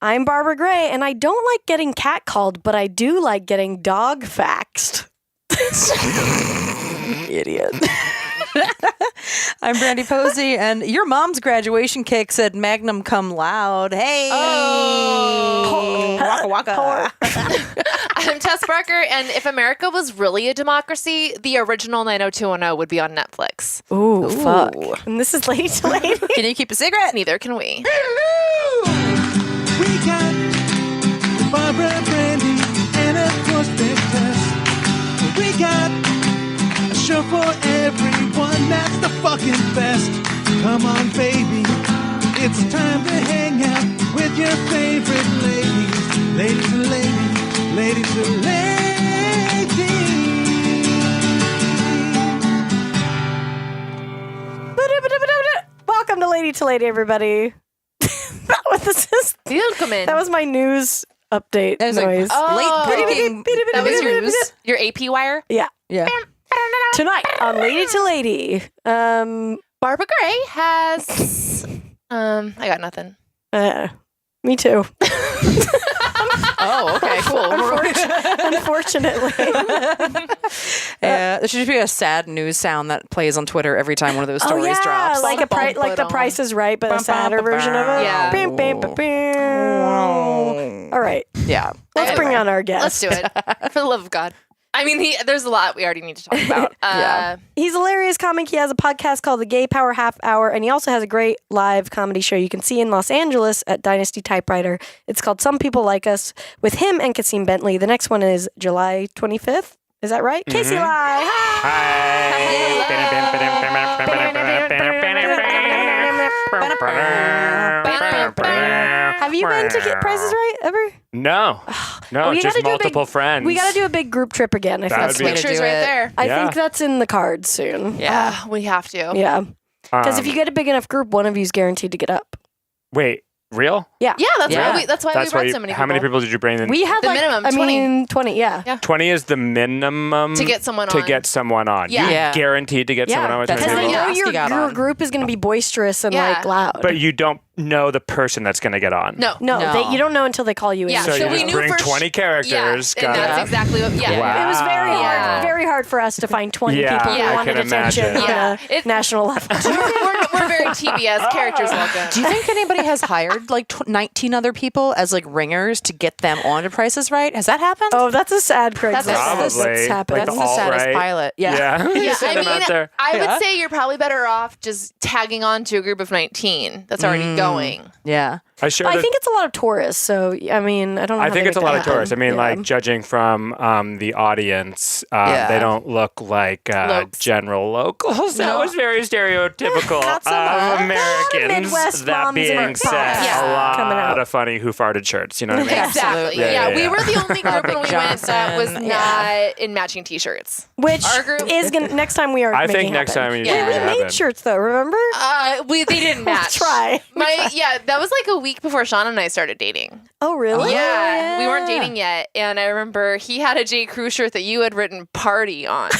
I'm Barbara Gray, and I don't like getting catcalled, but I do like getting dog faxed. Idiot. I'm Brandy Posey, and your mom's graduation cake said Magnum Cum Loud. Hey! Oh! Waka waka. I'm Tess Barker, and if America was really a democracy, the original 90210 would be on Netflix. Ooh, fuck. And this is Lady to Lady. Can you keep a secret? Neither can we. Hello! We got Barbara, Brandy, and of course Big Tess. We got a show for everyone that's the fucking best. Come on, baby. It's time to hang out with your favorite ladies. Ladies to ladies. Ladies to ladies. Welcome to Lady to Lady, everybody. That was my news update noise. Late breaking That was news. your AP wire? Yeah. Tonight on Lady to Lady, Barbara Gray has... I got nothing. me too. Oh, okay, cool. Unfortunately. There should be a sad news sound that plays on Twitter every time one of those stories drops. Like the Price is Right, but a sadder version of it. Yeah. Bam, bam, bam, bam. All right, Yeah. let's bring on our guest. Let's do it. For the love of God. I mean, there's a lot we already need to talk about. Yeah. He's a hilarious comic. He has a podcast called The Gay Power Half Hour, and he also has a great live comedy show you can see in Los Angeles at Dynasty Typewriter. It's called Some People Like Us with him and Kasim Bentley. The next one is July 25th. Is that right? Casey Lai. Have you been to Get Prices Right ever? No, We just gotta do a multiple friends. We got to do a big group trip again. I That think. would be- Pictures do right it. there. I Yeah. think that's in the cards soon. Yeah. We have to. Yeah. Because if Um, you get a big enough group, one of you's guaranteed to get up. wait, real? Yeah. Yeah, that's Yeah. why we brought so many people. How many people did you bring in? We had The minimum, 20. 20, yeah. 20 is the minimum To get someone to on. get someone on. Yeah. You're Yeah. guaranteed to get someone on with that's 20 Because they people. know Yeah. Got your on. group is going to be boisterous and Yeah. like loud. But you don't know the person that's going to get on. No. no, No. you don't know until they call you Yeah. in. So, So you we just knew bring for 20 characters. Yeah, and that's it. exactly what. Yeah. Wow. It was Yeah. very hard for us to find 20 Yeah, people I who wanted can attention imagine. on Yeah. a It- national level. we're very TBS characters welcome. Do you think anybody has hired like 19 other people as like ringers to get them on to Prices Right? Has that happened? Oh, that's a sad Craigslist. Probably. That's happened. Like That's the the saddest alt-right. pilot. Yeah. Yeah, Send them out there. I Yeah. would say you're probably better off just tagging on to a group of 19 that's already going. Yeah. I sure I think it's a lot of tourists, so I mean, I don't know. I how think they it's a make lot that of tourists. I happen. mean, Yeah. like judging from the audience, Yeah. they don't look like Lokes. general locals. That was very stereotypical Not so of much. Americans. Midwest That moms being and said, pops a coming out. lot of funny who farted shirts. You know what I mean? Exactly. Absolutely. Yeah, Yeah. we were the only group when we went that was Johnson. not in matching T-shirts. Which Our group- is going to, next time we are I making think next happen. time we Yeah. should We make it made happen. shirts though, remember? They didn't match. Try. That was like a week before Sean and I started dating. Oh, really? Yeah, we weren't dating yet, and I remember he had a J. Crew shirt that you had written "party" on.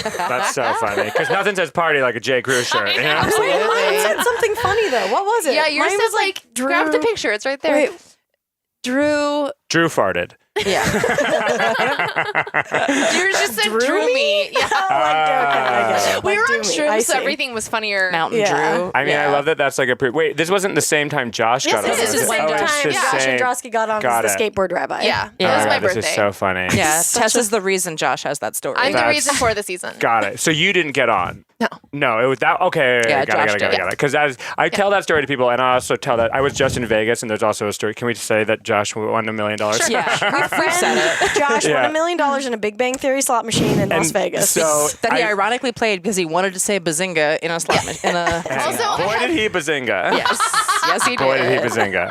That's so funny because nothing says party like a J. Crew shirt. You know? Absolutely. Mine said something funny though. What was it? Yeah, yours Mine says was like Drew. grab the picture. It's right there. Wait. Drew. Drew farted. Yeah. Yours just said Drew "drew me." Yeah. Oh, I get it. We Like, were do on me. shrooms, I so see. everything was funnier. Mountain Yeah. Drew. I mean, I Yeah. love that. That's like a wait. This wasn't the same time Josh got on. Yes, this is it? the same Oh, it's time. the Yeah. Josh same. Androsky got on Got as the it. skateboard rabbi. Yeah, Yeah. that was my This birthday. is so funny. Yeah. Such Tess a- is the reason Josh has that story. I'm the That's- reason for the season. Got it. So you didn't get on. No, it was that. Okay, Yeah, got Josh it. did. Because I tell that story to people, and I also tell that I was just in Vegas, and there's also a story. Can we say that Josh won $1 million? Yeah. We've said it. Josh Yeah. won $1 million in a Big Bang Theory slot machine in Las Vegas. So That he I- ironically played because he wanted to say bazinga in a slot in a. Also, boy, did he bazinga. Yes. Yes, he did. Boy, did he bazinga.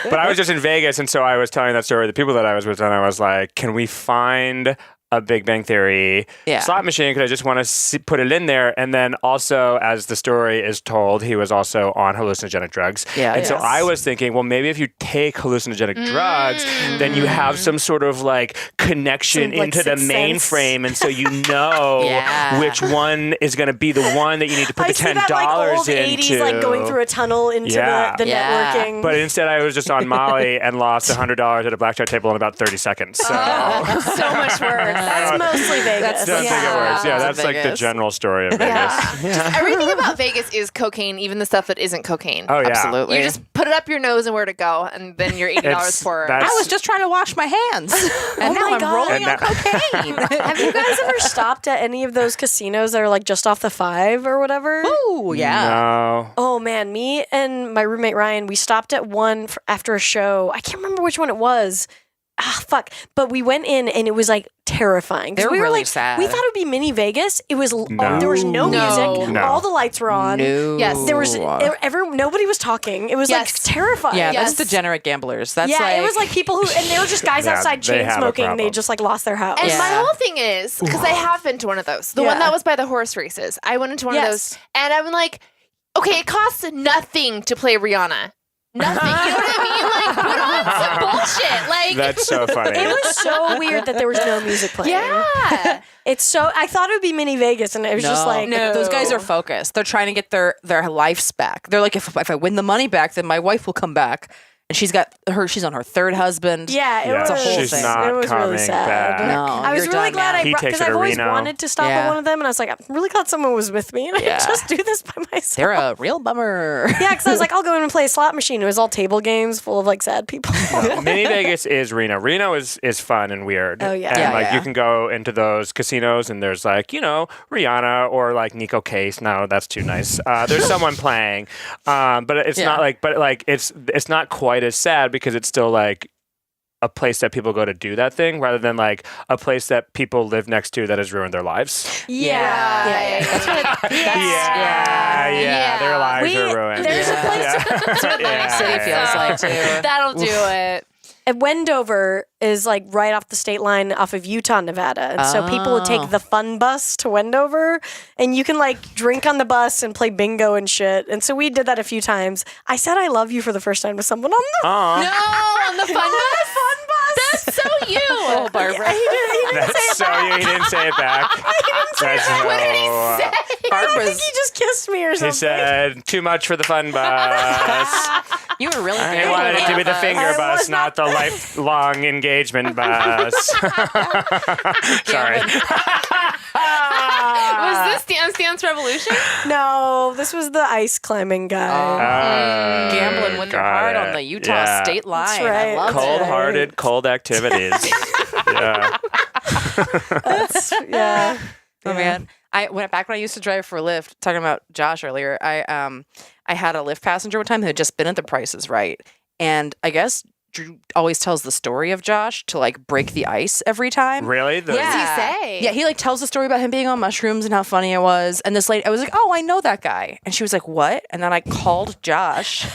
But I was just in Vegas, and so I was telling that story to the people that I was with, and I was like, can we find a Big Bang Theory Yeah. slot machine because I just want to put it in there. And then also, as the story is told, he was also on hallucinogenic drugs. Yeah, and so yes. I was thinking, well, maybe if you take hallucinogenic drugs, then you have some sort of like connection Some, like, into the sixth sense. mainframe, and so you know Yeah. which one is going to be the one that you need to put I the see $10 that like old into. 80s like going through a tunnel into Yeah. the Yeah. networking. But instead, I was just on Molly and lost $100 at a blackjack table in about 30 seconds. So. So much worse. That's mostly Vegas. Don't think it works. Yeah, that's like the Vegas. general story of Vegas. Just everything about Vegas is cocaine, even the stuff that isn't cocaine. Oh, yeah. Absolutely. You just put it up your nose and where to go, and then you're $80 It's- for. that's- I was just trying to wash my hands, and now my I'm God. rolling on And cocaine. Have you guys ever stopped at any of those casinos that are like just off the 5 or whatever? Ooh, yeah. No. Oh man, me and my roommate Ryan, we stopped at one after a show. I can't remember which one it was. Ah, fuck. But we went in and it was like terrifying. 'Cause They're we were really like, sad. We thought it would be mini Vegas. It was No. there was no No. music. No. All the lights were on. No. Yes. There was nobody was talking. It was like Yes. terrifying. Yeah, Yes. that's degenerate gamblers. That's yeah, like, it was like people who, and they were just guys Yeah, outside they chain have a smoking. They problem. just like lost their house. And Yeah. my whole thing is because I have been to one of those, the one Yeah. that was by the horse races. I went into one of Yes. those, and I'm like, okay, it costs nothing to play Rihanna. Nothing. You know what I mean? Like, put on some bullshit. Like, That's so funny. It was so weird that there was no music playing. yeah. It's so, I thought it would be mini Vegas and it was just like, No. those guys are focused. They're trying to get their lives back. They're like, if I win the money back, then my wife will come back. And she's on her third husband. yeah, it Yeah, was, a whole she's thing. not it was coming really sad. back. No, I was you're really done, glad man. He takes because it to I've always Reno. wanted to stop Yeah. at one of them, and I was like, I'm really glad someone was with me, and I Yeah. could just do this by myself. They're a real bummer. Yeah, because I was like, I'll go in and play a slot machine. It was all table games full of like sad people. Mini Vegas is Reno. Reno is fun and weird. Oh, yeah. And Yeah, like yeah. you can go into those casinos and there's like, Rihanna or like Nico Case. No, that's too nice. There's someone playing. But it's Yeah. not like it's not quite as sad because it's still like a place that people go to do that thing rather than like a place that people live next to that has ruined their lives. Yeah. That's what Yeah. Their lives We- are ruined. there's a place- That's what Atlantic City feels like too. That'll do it. And Wendover is like right off the state line off of Utah, Nevada. And so people would Oh. take the fun bus to Wendover and you can like drink on the bus and play bingo and shit. And so we did that a few times. I said I love you for the first time to someone on the Aw. No, on the fun bus. fun bus. That's so you. Oh, Barbara. He didn't say That's it so back. you. He didn't say it back. That's What did he so- say? I think Barbara's. he just kissed me or He something. said, "Too much for the fun bus." You were really. I good wanted it to be the at finger I bus, was not the lifelong engagement bus. Sorry. Was this Dance Dance Revolution? No, this was the ice climbing guy. Gambling with your Got heart it. on the Utah Yeah. state line. right. I love Cold-hearted, cold activities. Yeah. Yeah. Oh man, I went back when I used to drive for Lyft. Talking about Josh earlier, I had a Lyft passenger one time who had just been at the Price is Right, and I guess Drew always tells the story of Josh to like break the ice every time. Really? The- What does he say? Yeah, he like tells the story about him being on mushrooms and how funny it was. And this lady, I was like, "Oh, I know that guy," and she was like, "What?" And then I called Josh.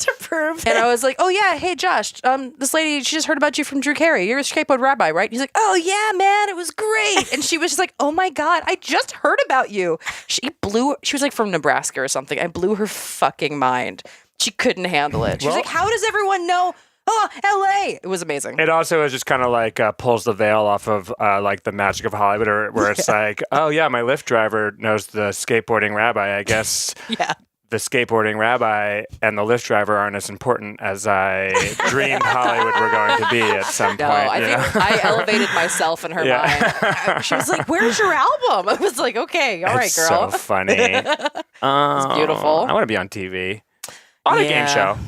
To prove And it. I was like, "Oh yeah, hey Josh, this lady, she just heard about you from Drew Carey. You're a skateboard rabbi, right?" He's like, "Oh yeah, man, it was great." And she was just like, "Oh my god, I just heard about you." She was like from Nebraska or something. I blew her fucking mind. She couldn't handle it. She was Well- like, "How does everyone know? Oh, L.A." It was amazing. It also is just kind of like pulls the veil off of like the magic of Hollywood, where it's like, oh yeah, my Lyft driver knows the skateboarding rabbi. I guess Yeah. the skateboarding rabbi and the Lyft driver aren't as important as I dreamed Hollywood were going to be at some No, point. I you know? think I elevated myself in her mind. She was like, "Where's your album?" I was like, "Okay, all right, It's girl." so funny. It's beautiful. I want to be on TV. On a Yeah. game show.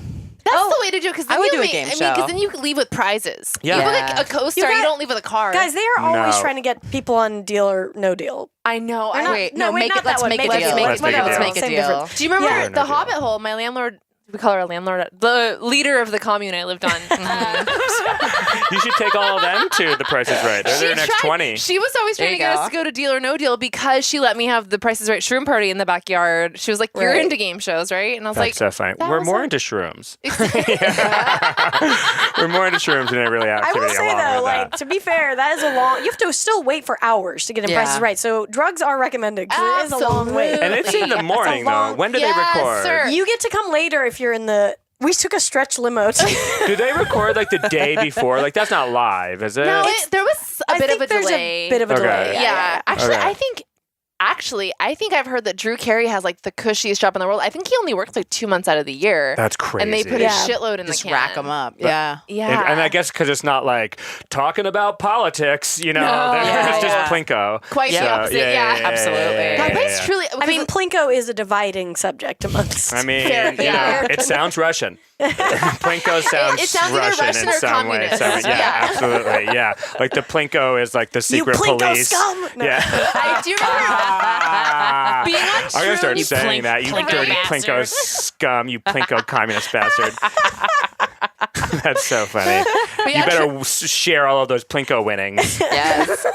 That's the way to do it because I would do a game show. because then you leave with prizes. Yeah. You have Yeah. like a co-star. You, got- don't leave with a car. Guys, they are always No. trying to get people on Deal or No Deal. I know. Or I not- Wait, no, no, wait, make not it. Let's that one. make a Make it deal. deal. Let's make a deal. Let's make a Same deal. difference. Do you remember Yeah. the No Hobbit deal. hole? My landlord we call her a landlord, the leader of the commune I lived on. You should take all of them to The Price is Right. They're their next 20. She was always trying to get us to go to Deal or No Deal because she let me have the Price is Right shroom party in the backyard. She was like, "You're into game shows, right?" And I was That's like, so funny. that We're was more a- into shrooms. We're more into shrooms than every I activity will say along though, with like that. to be fair, that is a long. You have to still wait for hours to get in Price is Right. So drugs are recommended because it is a long wait. And it's in the morning, long- though. When do Yes, they record? sir. You get to come later if you're in the. We took a stretch limo. Do they record like the day before? Like that's not live, is it? No, there was a bit of a there's delay. a bit of a Okay. delay. Yeah. Actually, Okay. I think I've heard that Drew Carey has like the cushiest job in the world. I think he only works like 2 months out of the year. That's crazy. And they put Yeah. a shitload in Just the can. rack them up. Yeah. Yeah. And I guess because it's not like talking about politics, you know, it's just Plinko. Quite the opposite. Yeah. absolutely. That place truly. I mean, Plinko is a dividing subject amongst. I mean, Fair, you yeah. know, it sounds Russian. Plinko sounds, It sounds either Russian in or some way. communist. So, yeah, Yeah. absolutely. Yeah. Like the Plinko is like the you secret Plinko police. scum. No. Yeah. I do remember being on I'm going to start Shrooms. saying that, you Plinko dirty bastard. Plinko scum, you Plinko communist bastard. That's so funny. But You yeah, better share all of those Plinko winnings. Yes.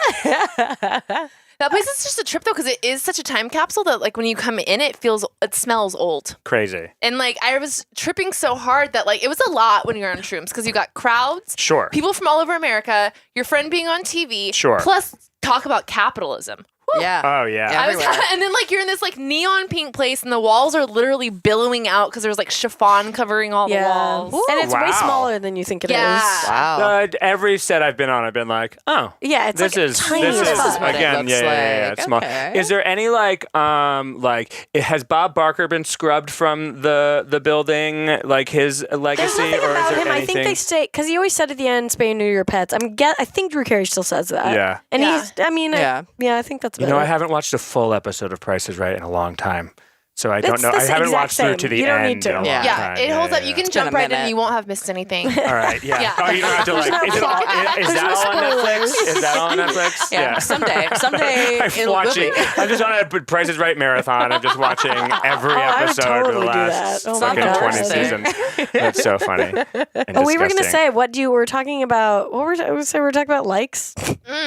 that place is just a trip though, because it is such a time capsule that like when you come in, it smells old. Crazy. And like I was tripping so hard that like it was a lot when you're on shrooms because you got crowds, Sure. people from all over America, your friend being on TV, Sure. plus talk about capitalism. Yeah. Oh, yeah. Yeah. I was, Everywhere. and then like you're in this like neon pink place and the walls are literally billowing out because there's like chiffon covering all the walls. And it's way Wow. smaller than you think it is. Yeah. Wow. Every set I've been on, I've been like, oh, Yeah, it's this like is tiny this as is fuck. what it again, looks yeah, like. it's small. Okay. Is there any like has Bob Barker been scrubbed from the building, like his legacy, There's nothing or is about there him. I anything? think they say because he always said at the end, "Spay and neuter your pets." I think Drew Carey still says that. Yeah. and Yeah. he's. I mean, Yeah. I think that's. You know, about I it. haven't watched a full episode of Price is Right in a long time, so I don't It's know. the I haven't exact watched through same. to the You don't end need to. in a long Yeah. Yeah, time. it holds up. You It's can been jump a right in. minute. You won't have missed anything. All right, yeah. Yeah. Oh, you don't have to like. Is that all on Netflix? Is that all on Netflix? Yeah. Someday I'm it'll watching. be. I'm just on a Price is Right marathon. I'm just watching every I would episode for totally the do last that. Oh my fucking God. 20 seasons. That's so funny. And Oh, we were gonna disgusting. say what we're talking about. What were we were talking about likes?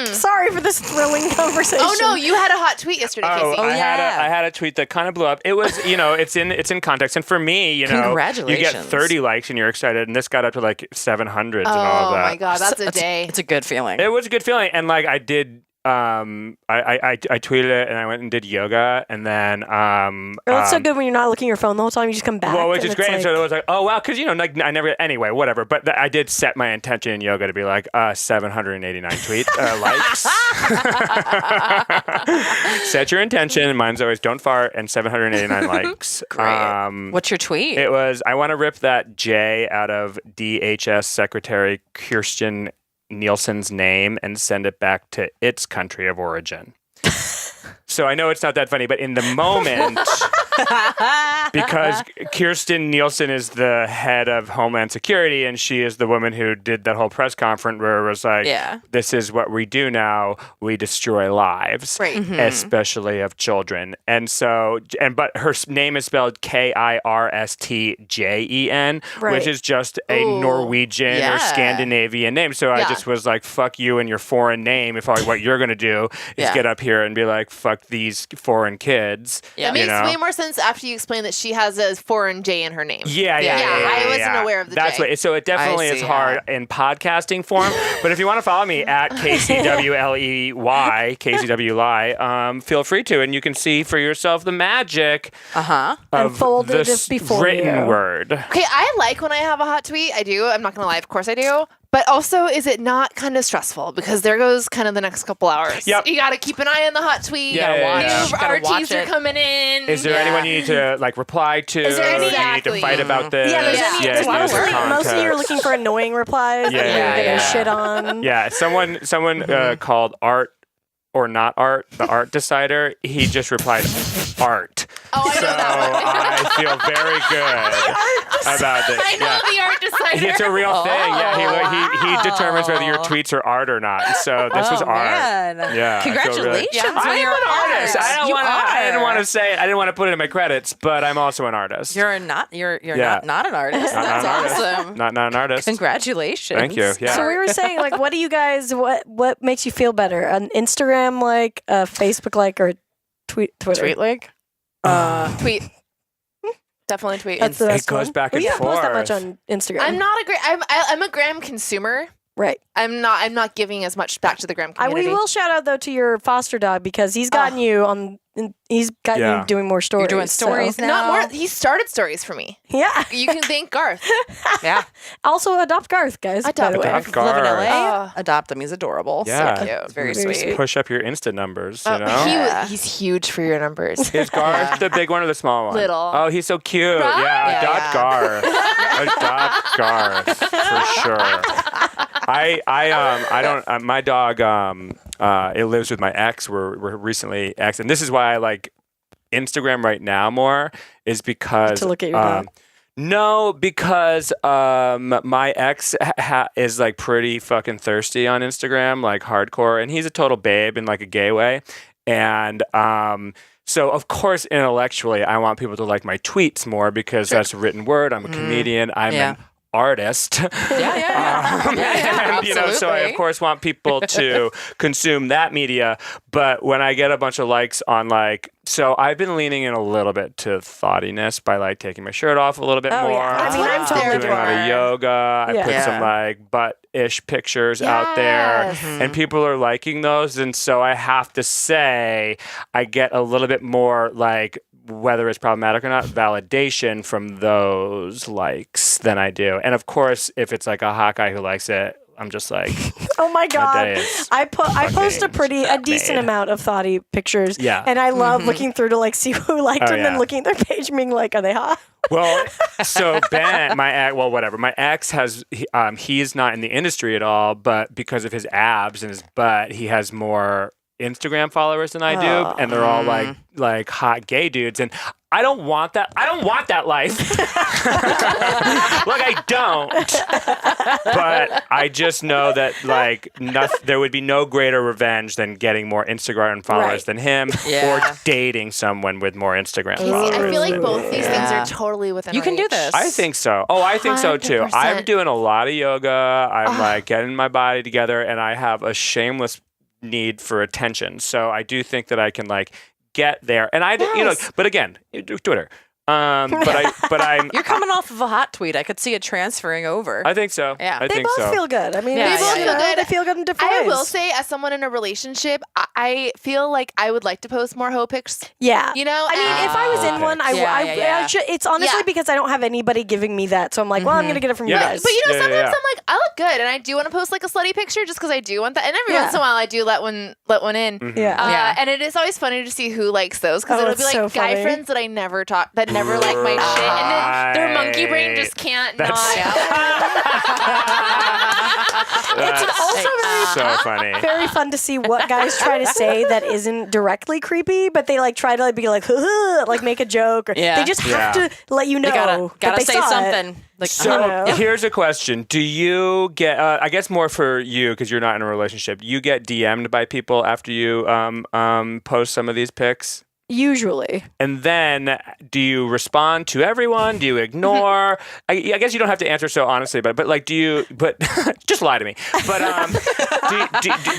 Sorry for this thrilling conversation. Oh no, you had a hot tweet yesterday, Oh, Casey. yeah. I had a tweet that kind of blew up. It was, it's in context, and for me, you get Congratulations. 30 likes and you're excited, and this got up to like 700 and all of Oh that. my god, that's a day. It's a good feeling. It was a good feeling, and like I did. I tweeted it and I went and did yoga, and then It's so good when you're not looking at your phone the whole time. You just come back. well, which and is it's great. like- So it was like, oh wow, because like I never anyway, whatever. But I did set my intention in yoga to be like 789 likes. Set your intention. Mine's always don't fart and 789 likes. Great. What's your tweet? It was I want to rip that J out of DHS Secretary Kirsten Nielsen's name and send it back to its country of origin. So I know it's not that funny, but in the moment, because Kirsten Nielsen is the head of Homeland Security, and she is the woman who did that whole press conference where it was like, Yeah. this is what we do now. We destroy lives, Right. especially of children. And so, but her name is spelled Kirstjen, Right. which is just a Ooh. Norwegian or Yeah. Scandinavian name. So I Yeah. just was like, fuck you and your foreign name. If all what you're going to do is Yeah. get up here and be like, fuck these foreign kids. Yeah. It makes you know? way more sense after you explain that she has a foreign J in her name. Yeah. I wasn't aware of the That's J. what. So it definitely I is see, hard in podcasting form. But if you want to follow me at KCWLEY, feel free to, and you can see for yourself the magic of Unfolded the before written you. word. Okay, I like when I have a hot tweet. I do. I'm not going to lie. Of course I do. But also, is it not kind of stressful? Because there goes kind of the next couple hours. Yep. You got to keep an eye on the hot tweet. Yeah, New yeah. Gotta watch RTs are it. coming in. Is there anyone you need to like reply to? Is there any- Do you need to Exactly. fight about this? Yeah, there's Yeah. there's Yeah, mostly, there's mostly you're context. looking for annoying replies. Yeah, that you're yeah, getting yeah. shit on. Yeah, someone called Art or Not Art, the art decider. He just replied art. Oh, I So know that one. I feel very good about this. I know the art designer. It's a real thing. Yeah, he determines whether your wow. tweets are art or not. So this was art. Man. Yeah, I feel really- Congratulations Yeah. on I your am an artist. art. I didn't want to say it. I didn't want to put it in my credits, but I'm also an artist. You're not Yeah. not an artist. Not That's an artist. awesome. Not an artist. Congratulations. Thank you. Yeah. So we were saying, like, what do you guys? What makes you feel better? An Instagram like, a Facebook like, or a Twitter? Tweet like? Tweet. Definitely tweet. That's the It best goes one. back Well, and you don't post that much forth. on Instagram. I'm not a great. I'm a gram consumer. right. I'm not giving as much back to the gram community. We will shout out though to your foster dog because he's gotten you on. He's gotten Yeah. you doing more stories. You're doing stories so- now. Not more. He started stories for me. Yeah. You can thank Garth. Yeah. Also, adopt Garth, guys. by Adopt the way. Garth. Live in Garth. LA. Adopt him. He's adorable. Yeah. So cute. Very Very sweet. Push up your Insta numbers, you know? He's huge for your numbers. Is Garth the big one or the small one? Little. Oh, he's so cute. Right? Yeah, Yeah, adopt Garth. Adopt Garth for sure. I don't. My dog. It lives with my ex. We're recently ex, and this is why I like Instagram right now more. Is because To look at your dog. No, because my ex is like pretty fucking thirsty on Instagram, like hardcore, and he's a total babe in like a gay way, and so of course intellectually I want people to like my tweets more because that's a written word. I'm a comedian. I'm Yeah. an artist. Yeah. And, you know, so I of absolutely. course want people to consume that media. But when I get a bunch of likes on like, so I've been leaning in a little bit to thoughtiness by like taking my shirt off a little bit Oh, more. yeah. I mean, I'm That's totally what doing a lot of for. yoga. I Yeah. put Yeah. some like butt-ish pictures out there, Yes. and people are liking those. And so I have to say, I get a little bit more like, whether it's problematic or not, validation from those likes than I do. And of course, if it's like a hot guy who likes it, I'm just like, Oh my god! day is I post a fucking decent made. amount of thoughty pictures. Yeah. and I love looking through to like see who liked Oh, them and yeah. looking at their page, and being like, are they hot? well, so Ben, my ex, well, whatever. My ex has, he's not in the industry at all, but because of his abs and his butt, he has more Instagram followers than I do, and they're all like hot gay dudes, and I don't want that. I don't want that life. Like I don't. But I just know that like there would be no greater revenge than getting more Instagram followers Right. than him, Yeah. or dating someone with more Instagram Casey, followers. I feel like both these things Yeah. are totally within You can do reach. this. I think so. Oh, I think so too. 100%. I'm doing a lot of yoga. I'm like getting my body together, and I have a shameless need for attention. So I do think that I can like get there. And you know, but again, Twitter. But I'm. You're coming off of a hot tweet. I could see it transferring over. I think so. Yeah. I They think both so. feel good. I mean, Yeah, they both yeah, feel yeah. good. They feel good in different I ways. will say, as someone in a relationship, I feel like I would like to post more hoe pics. Yeah. You know, I mean, if I was in one, Yeah. I should, it's honestly Yeah. because I don't have anybody giving me that. So I'm like, well, I'm going to get it from you Yeah. guys. But you know, Yeah, sometimes yeah. I'm like, I look good, and I do want to post like a slutty picture just because I do want that. And every Yeah. once in a while, I do let one in. yeah. Yeah. And it is always funny to see who likes those because Oh, it'll it's be like so guy funny. friends that I never talk that never like my shit, and then their monkey brain just can't That's- It's also so funny. very fun to see what guys try to say that isn't directly creepy, but they like try to like be like, like make a joke, or Yeah. they just have Yeah. to let you know You that gotta they say saw it. something. Like, So know. here's a question: do you get? I guess more for you because you're not in a relationship. You get DM'd by people after you post some of these pics, Usually. and then do you respond to everyone? Do you ignore? I guess you don't have to answer so honestly, but like, do you? But just lie to me. But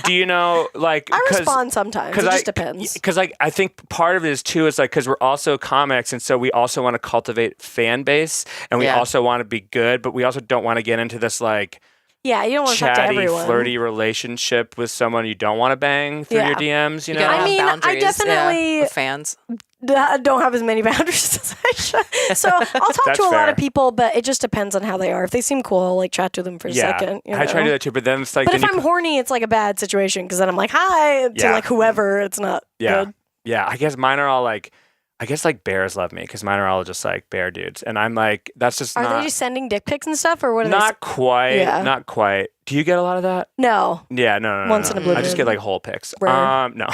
do you know like? I respond sometimes. It just depends. Because like I think part of it is too is like because we're also comics, and so we also want to cultivate fan base, and we Yeah. also want to be good, but we also don't want to get into this like Yeah, you don't want to talk to chatty, everyone. flirty relationship with someone you don't want to bang through Yeah. your DMs. You know, gotta I have mean, I boundaries, definitely- with fans. Don't have as many boundaries as I should. So I'll talk That's to a lot fair. of people, but it just depends on how they are. If they seem cool, I'll like chat to them for a second. You I try to do know? that too, but then it's like, But then if I'm horny, it's like a bad situation because then I'm like, hi to Yeah. like whoever. It's not yeah, good. yeah. I guess mine are all like, I guess like bears love me because mine are all just like bear dudes, and I'm like, that's just Are not. they just sending dick pics and stuff, or what are Not quite. Yeah. Not quite. Do you get a lot of that? No. Yeah, no. Once in a blue I just moon. get like whole pics. Rare. No.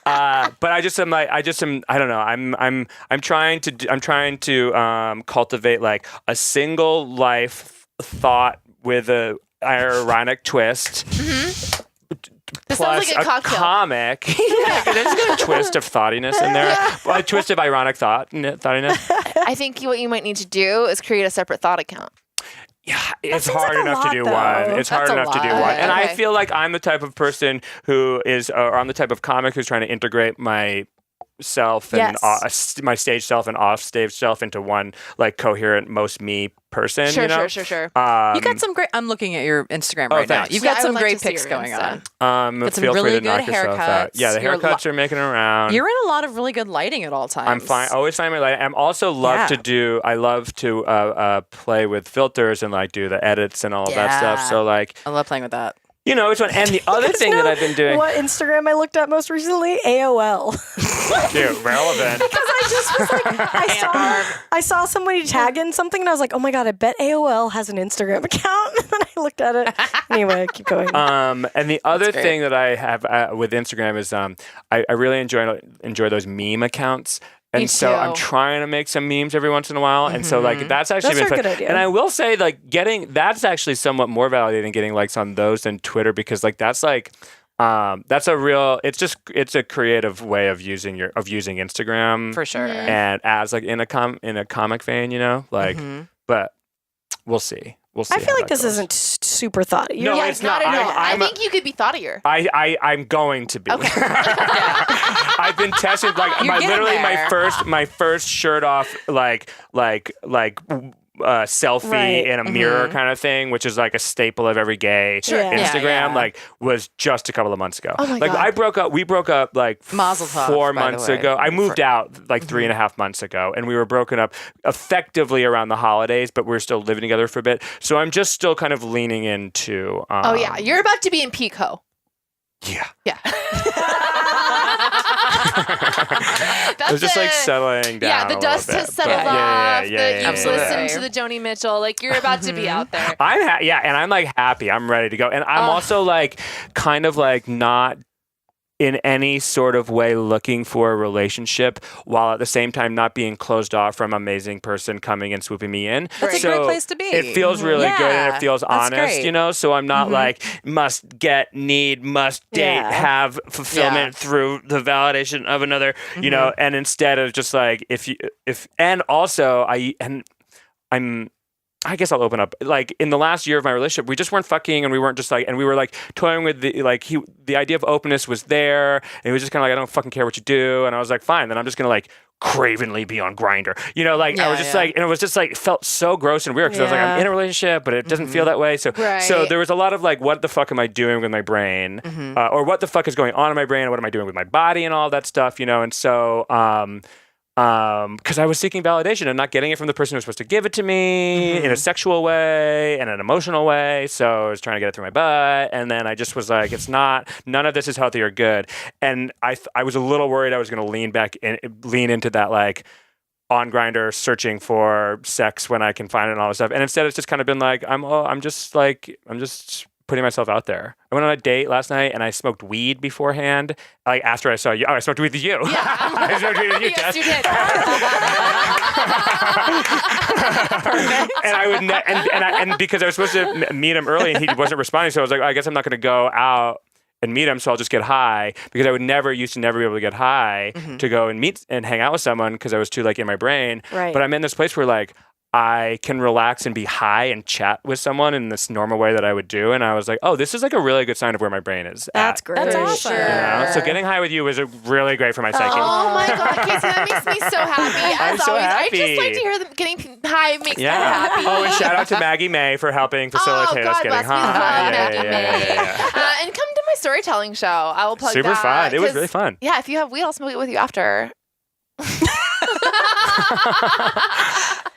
But I just am like, I don't know. I'm trying to cultivate like a single life thought with a ironic twist. This Plus sounds like a cocktail. comic. There's a twist of thoughtiness in there. Well, a twist of ironic thoughtiness. I think what you might need to do is create a separate thought account. Yeah, it's seems hard like a enough to lot, do though. one. It's hard That's a enough to do lot. one. And I Okay. feel like I'm the type of person who is, or I'm the type of comic who's trying to integrate my self and Yes. my stage self and off stage self into one like coherent, most me person. Sure, you know? sure. Um, You got some great. I'm looking at your Instagram Oh, right now. thanks. You've Yeah, got I some would like great to see pics your going Insta. on. Got some feel really free to good knock yourself out. haircuts. Yeah, the You're haircuts are making it around. You're in a lot of really good lighting at all times. I'm fine. Always find my light. I'm also love Yeah. to do. I love to play with filters and like do the edits and all of that stuff. Yeah. So like, I love playing with that. you know, it's one. And the other guys thing that know I've been doing, What Instagram I looked at most recently? AOL. dude, relevant. Because I just was like, I saw somebody tag in something, and I was like, oh my god, I bet AOL has an Instagram account. And then I looked at it. Anyway, keep going. And the other great. thing that I have with Instagram is I really enjoy those meme accounts. And Me so I'm too. trying to make some memes every once in a while. And so like that's actually That's been a fun. good idea. And I will say like that's actually somewhat more validating getting likes on those than Twitter because like that's a real it's a creative way of using Instagram For sure. and as like in a comic vein, you know? Like but we'll see. We'll see. I feel how like that this goes. isn't super thought. No, Yeah, it's not not. at all. I'm I think you could be thoughtier. I'm going to be. Okay. I've been tested like You're getting literally there. my first shirt off selfie Right. in a mirror kind of thing, which is like a staple of every gay Sure. Yeah. Instagram. Yeah. Like was just a couple of months ago. Oh my like God. we broke up like Mazel tov, 4 by the months way. ago. I moved out like 3.5 months ago, and we were broken up effectively around the holidays, but we're still living together for a bit. So I'm just still kind of leaning into. Oh yeah, you're about to be in Pico. Yeah. Yeah. It was just like settling down. Yeah, the a dust little has bit, settled but- off. Yeah. You've Absolutely. listened to the Joni Mitchell. Like you're about to be out there. And I'm like happy. I'm ready to go. And I'm also like kind of like not in any sort of way looking for a relationship while at the same time not being closed off from amazing person coming and swooping me in. That's a So great place to be. It feels really good and Yeah, it feels that's honest, great. you know? So I'm not like must get, need, must date, Yeah. have fulfillment through the validation of another, you know, and instead of just like I guess I'll open up. Like in the last year of my relationship, we just weren't fucking, and we weren't just like, and we were like toying with the idea of openness was there, and he was just kind of like, I don't fucking care what you do, and I was like, fine, then I'm just gonna like cravenly be on Grindr, you know, like I was just like, and it was just like it felt so gross and weird because I was like, I'm in a relationship, but it doesn't feel that way. So Right. there was a lot of like, what the fuck am I doing with my brain, or what the fuck is going on in my brain, and what am I doing with my body, and all that stuff, you know, and so. Because I was seeking validation and not getting it from the person who was supposed to give it to me in a sexual way and an emotional way. So I was trying to get it through my butt, and then I just was like, "It's not. None of this is healthy or good." And I was a little worried I was going to lean into that like on Grindr searching for sex when I can find it and all this stuff. And instead, it's just kind of been like, I'm just putting myself out there. I went on a date last night and I smoked weed beforehand. Like after I saw you, I smoked weed with you. Yeah. I smoked weed with you, Yes, Jess. you did. And I would and because I was supposed to meet him early and he wasn't responding, so I was like, I guess I'm not going to go out and meet him, so I'll just get high because I used to never be able to get high to go and meet and hang out with someone because I was too like in my brain. Right. But I'm in this place where like I can relax and be high and chat with someone in this normal way that I would do. And I was like, oh, this is like a really good sign of where my brain is That's at. great. That's awesome. You know? So getting high with you was really great for my psyche. Oh my God, Casey, that makes me so happy. I'm As so always, happy. I just like to hear them getting high makes me Yeah. happy. Oh, and shout out to Maggie May for helping facilitate us God getting bless. We high. love Maggie May. And come to my storytelling show. I will plug Super that. fun. It was 'cause, really fun. Yeah, if you have weed, I'll smoke it with you after.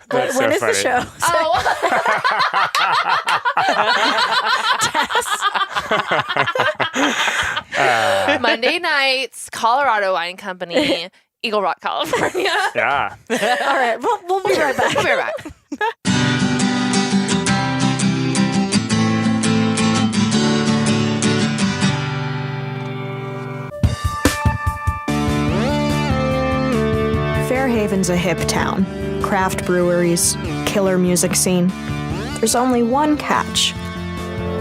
That's When so is the funny. show? Monday nights, Colorado Wine Company. Eagle Rock, California. Yeah. All right, we'll be right back. We'll be right back. Fairhaven's a hip town. Craft breweries, killer music scene. There's only one catch.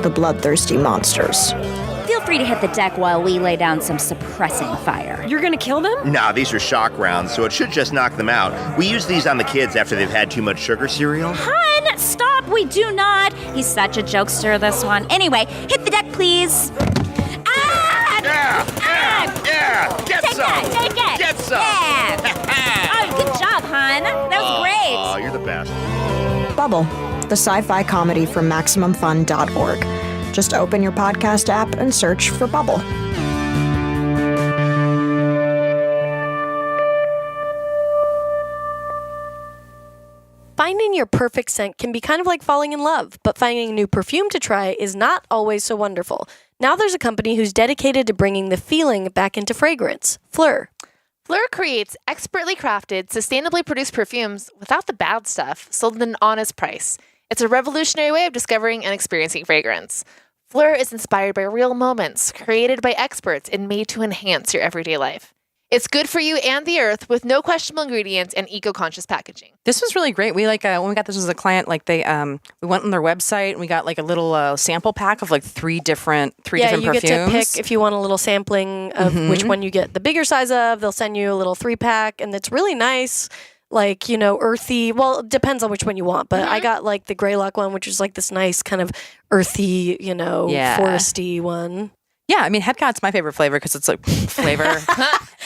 The bloodthirsty monsters. Feel free to hit the deck while we lay down some suppressing fire. You're gonna kill them? Nah, these are shock rounds, so it should just knock them out. We use these on the kids after they've had too much sugar cereal. Hun, stop, we do not. He's such a jokester, this one. Anyway, hit the deck, please. Ah! Yeah! Get Take some! it, take it. Get some! Yeah. Oh, good job, hun. That was great. Oh, you're the best. Bubble, the sci-fi comedy from MaximumFun.org. Just open your podcast app and search for Bubble. Finding your perfect scent can be kind of like falling in love, but finding a new perfume to try is not always so wonderful. Now there's a company who's dedicated to bringing the feeling back into fragrance, Fleur. Fleur creates expertly crafted, sustainably produced perfumes without the bad stuff, sold at an honest price. It's a revolutionary way of discovering and experiencing fragrance. Fleur is inspired by real moments, created by experts, and made to enhance your everyday life. It's good for you and the earth with no questionable ingredients and eco-conscious packaging. This was really great. We when we got this as a client, we went on their website and we got like a little sample pack of like three different You perfumes. get to pick if you want a little sampling of which one you get the bigger size of. They'll send you a little 3-pack, and it's really nice. Like, earthy. Well, it depends on which one you want, but I got like the Greylock one, which is like this nice kind of earthy, foresty one. Yeah, I mean, Headcot's my favorite flavor because it's like flavor.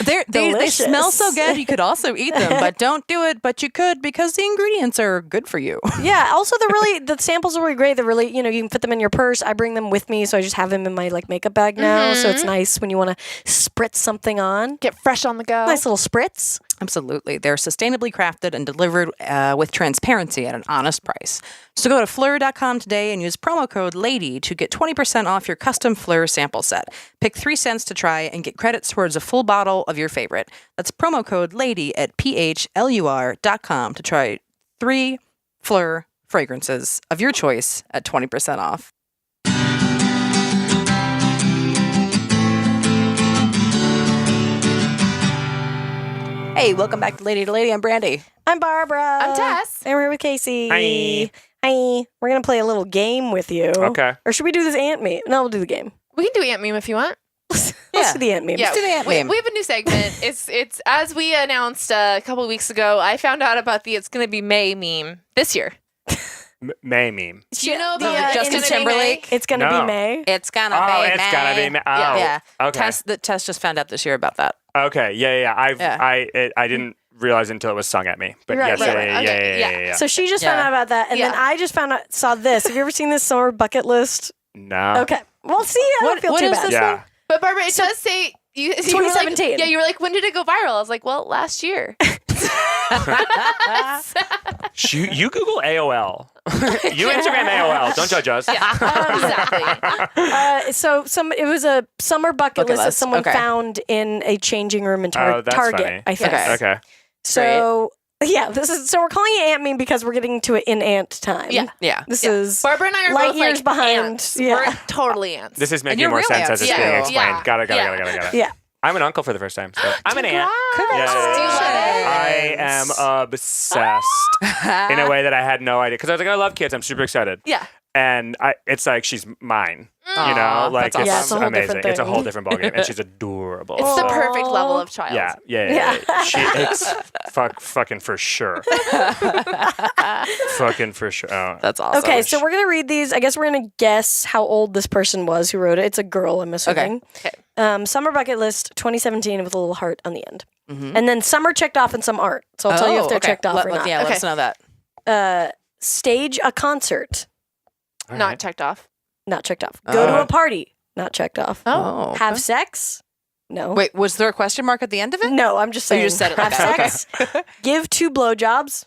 They smell so good. You could also eat them, but don't do it. But you could because the ingredients are good for you. Yeah. Also, the samples are really great. They're really, you can fit them in your purse. I bring them with me, so I just have them in my makeup bag now. So it's nice when you want to spritz something on. Get fresh on the go. Nice little spritz. Absolutely. They're sustainably crafted and delivered with transparency at an honest price. So go to Fleur.com today and use promo code LADY to get 20% off your custom Fleur sample set. Pick 3 cents to try and get credits towards a full bottle of your favorite. That's promo code LADY at PHLUR.com to try 3 Fleur fragrances of your choice at 20% off. Hey, welcome back to Lady. I'm Brandy. I'm Barbara. I'm Tess. And we're here with Casey. Hi. Hi. We're going to play a little game with you. Okay. Or should we do this ant meme? No, we'll do the game. We can do Ant Meme if you want. Let's do the ant meme. Yeah, do the Ant we Meme. have a new segment. It's as we announced a couple of weeks ago. I found out about the "It's going to be May" meme this year. May meme. Do you know The, about Justin It's Gonna Be Timberlake? May? It's going to No. be May. It's gonna Oh, be it's May. gotta be May. Oh, Yeah. okay. Tess just found out this year about that. Okay. Yeah. Yeah. I didn't realize until it was sung at me. But Right, yes, right, right. Okay, yeah. So she just found Yeah. out about that. And then Yeah. I just saw this. Have you ever seen this summer bucket list? No. Okay. Well, see, I don't feel what too is bad. this Yeah. But Barbara, it does say you. 2017. You were like, when did it go viral? I was like, well, last year. You Google AOL. You Instagram AOL. Don't judge us. Exactly. It was a summer bucket list that list. someone Okay. found in a changing room in Oh, that's Target, funny. I think. Okay. Okay. So yeah, so we're calling it ant meme because we're getting to it in ant time. Yeah. Yeah. This is Barbara and I are light both years like behind. ants. Yeah. We're totally ants. This is making you're more really sense as it's upset. being Yeah. explained. Yeah. Got it. Yeah. Yeah. I'm an uncle for the first time, so I'm an aunt. Congrats. Yeah. Do you love it? I am obsessed in a way that I had no idea. Because I was like, I love kids. I'm super excited. Yeah. And it's like she's mine. Aw, You know, like that's awesome. Yeah, it's a whole amazing. different It's a thing. whole different ballgame, and she's adorable. It's the Aw. perfect level of child. Yeah. It's fucking for sure. Fucking for sure. Oh. That's awesome. Okay, so we're gonna read these. I guess we're gonna guess how old this person was who wrote it. It's a girl, I'm assuming. Okay. Summer bucket list 2017 with a little heart on the end, Mhm. and then some are checked off and some aren't. So I'll tell you if they're okay. checked off or not. Yeah, let Okay. us know that. Stage a concert, All Not right. checked off. not checked off. Go to Oh. a party, not checked off. Oh. Have sex, no. Wait, was there a question mark at the end of it? No, I'm just Oh, saying. you just said it like Have that. sex. Give 2 blowjobs.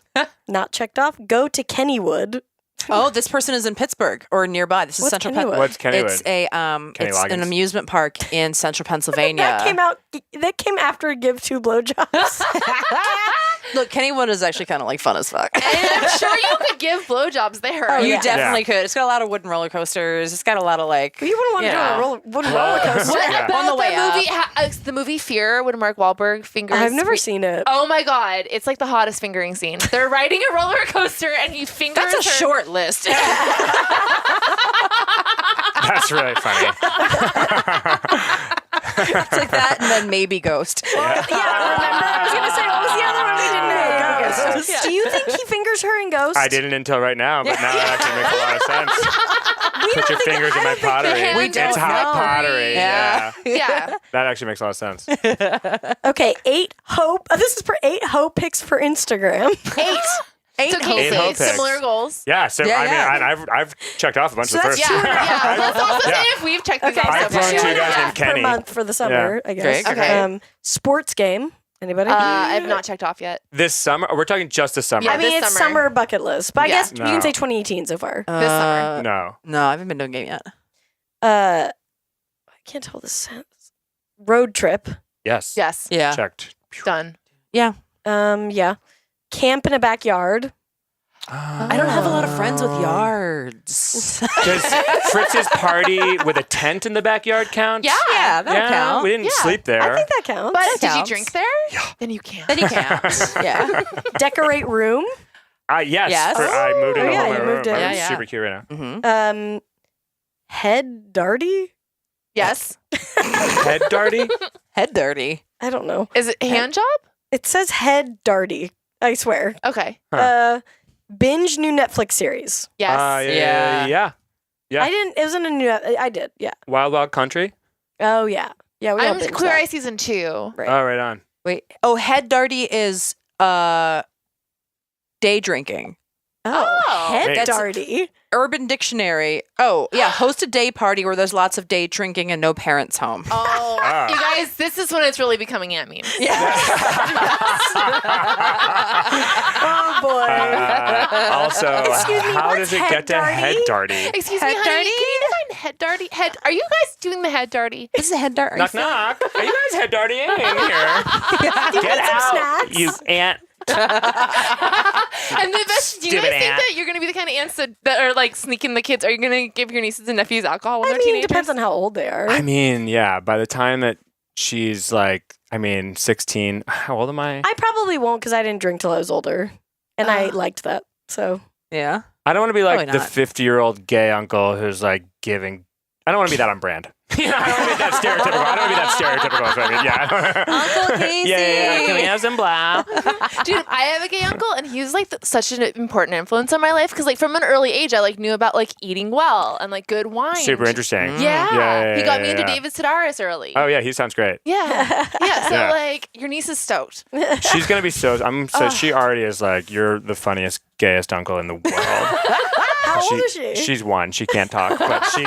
Not checked off. Go to Kennywood. Oh, this person is in Pittsburgh or nearby. This is What's Central Kennywood? What's Kennywood? It's a it's an Loggins? amusement park in Central Pennsylvania. That came after Give 2 blowjobs. Look, Kennywood is actually kind of like fun as fuck. And I'm sure you could give blowjobs there. You yeah. definitely could. It's got a lot of wooden roller coasters. It's got a lot of like. You wouldn't want to Yeah. do a roller coaster. What Yeah. about On the way the movie Fear when Mark Wahlberg fingers? I've never seen it. Oh my god, it's like the hottest fingering scene. They're riding a roller coaster and he fingers That's a her. short list. That's really funny. It's like that and then maybe Ghost. Yeah, remember? I was going to say, what was the other one we didn't know? Ghost. Yeah. Do you think he fingers her in Ghost? I didn't until right now, but now that actually makes a lot of sense. Put your fingers in my pottery. hands It's are hot free. pottery. Yeah. Yeah. That actually makes a lot of sense. Okay, 8 hope. This is for 8 hope picks for Instagram. 8. So Eight Casey, hope picks. similar goals. Yeah, so Yeah, I mean, yeah. I've checked off a bunch So of the that's first. two. Yeah. Let's also Yeah. say if we've checked these Okay, out I've so thrown far. two guys named per Kenny. month for the summer, I guess. Great. Okay. Sports game. Anybody? I have not checked off yet. This summer, we're talking just this summer. Yeah, I mean, this it's summer. summer bucket list, but I Yeah. guess you No. can say 2018 so far. This summer. No. No, I haven't been to a game yet. I can't tell the sense. Road trip. Yes. Yes. Yeah. Checked. Done. Yeah. Yeah. Camp in a backyard. I don't have a lot of friends with yards. Does Fritz's party with a tent in the backyard count? Yeah. Yeah, that'll Yeah, count. we didn't Yeah. sleep there. I think that counts. But did you counts. drink there? Yeah. Then you can't. Then you count. Yeah. Decorate room. Yes. Yes. I moved into Oh, yeah, my you room. moved in. My Yeah, room's yeah. super cute right now. Mm-hmm. Head darty. Yes. Head darty? Head dirty. I don't know. Is it hand job? It says head darty. I swear. Okay. Binge new Netflix series. Yes. Yeah. Yeah. Yeah. I didn't. It wasn't a new. I did. Yeah. Wild Wild Country? Oh yeah. Yeah. We all I'm binged Queer that. Eye season 2. Right. Oh, right on. Wait. Oh, head dirty is day drinking. Oh, head That's- darty. Urban Dictionary. Oh, yeah. Host a day party where there's lots of day drinking and no parents home. Oh, Ah. you guys, this is when it's really becoming ant memes. Oh boy. Also, Excuse me, how what's does it head get to darty? head darty? Excuse Head me, honey. darty? Can you define head darty? Head. Are you guys doing the head darty? This is a head dirty. Knock knock. Are you guys head dartying in here? Get some out, snacks? you ant. And the best. Do you guys Stupid think ant. that you're gonna be the kind of ants that are like sneaking the kids? Are you gonna give your nieces and nephews alcohol when I they're mean, it teenagers? depends on how old they are. I mean, yeah. By the time that she's like, 16. How old am I? I probably won't because I didn't drink till I was older, and I liked that. So Yeah. I don't want to be like Probably the not. 50-year-old gay uncle who's like giving. I don't want to be that on brand. I don't want to be that stereotypical. I don't want to be that stereotypical. is what I mean. Yeah. Uncle Casey. Yeah. Can we have some blah? Dude, I have a gay uncle, and he was like such an important influence on my life because, like, from an early age, I like knew about like eating well and like good wine. Super interesting. Yeah. He got me yeah, into yeah. David Sedaris early. Oh yeah, he sounds great. Yeah. Yeah. So Yeah. like, your niece is stoked. She's gonna be so. She already is like, you're the funniest, gayest uncle in the world. how old is she? She's one. She can't talk, but she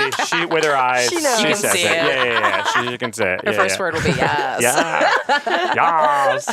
with her eyes, She knows. she You says can see it. it. Yeah. She can say it. Her yeah, first yeah. word will be yes. Yes.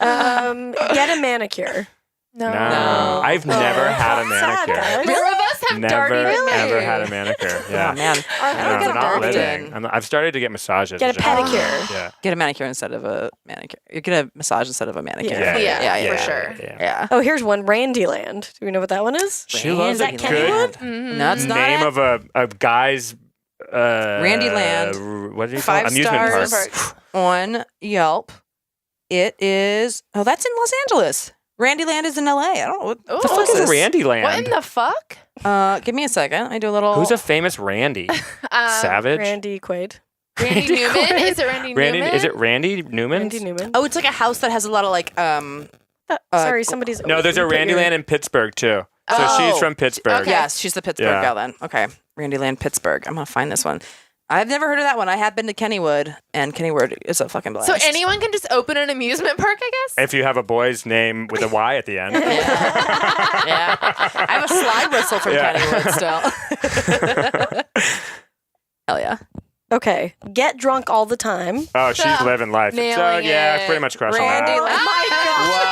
Get a manicure. No. I've never had a Sad, manicure. guys. Four of us have Never, darty. ever had a manicure. Yeah. Oh, man. I No, get a not darty. living. I've started to get massages. Get a which is- pedicure. Yeah. Get a manicure instead of a manicure. You get a massage instead of a manicure. Yeah, for sure. Yeah. Oh, here's one. Randyland. Do we know what that one is? She loves Is a that good Kennywood? No, it's not name it. of a guy's Randyland. What did you call it? 5 Amusement stars park. on Yelp. It is. Oh, that's in Los Angeles. Randyland is in LA. I don't know what the Ooh. fuck What is is this. Randyland? What in the fuck? Give me a second. I do a little. Who's a famous Randy? Savage? Randy Quaid. Randy Newman? Is it Randy Randy? Newman? Is it Randy Newman? Randy Newman. Oh, it's like a house that has a lot of like Sorry, somebody's. No, there's a you put your- Randyland in Pittsburgh too. So Oh. she's from Pittsburgh. Okay. Yes, she's the Pittsburgh Yeah. gal then. Okay. Randyland, Pittsburgh. I'm gonna find this one. I've never heard of that one. I have been to Kennywood, and Kennywood is a fucking blast. So anyone can just open an amusement park, I guess? If you have a boy's name with a Y at the end. Yeah. I have a slide whistle from Yeah. Kennywood still. Hell yeah. Okay. Get drunk all the time. Oh, she's living life. So Nailing yeah, it. pretty much crush on Randy that. Land. What?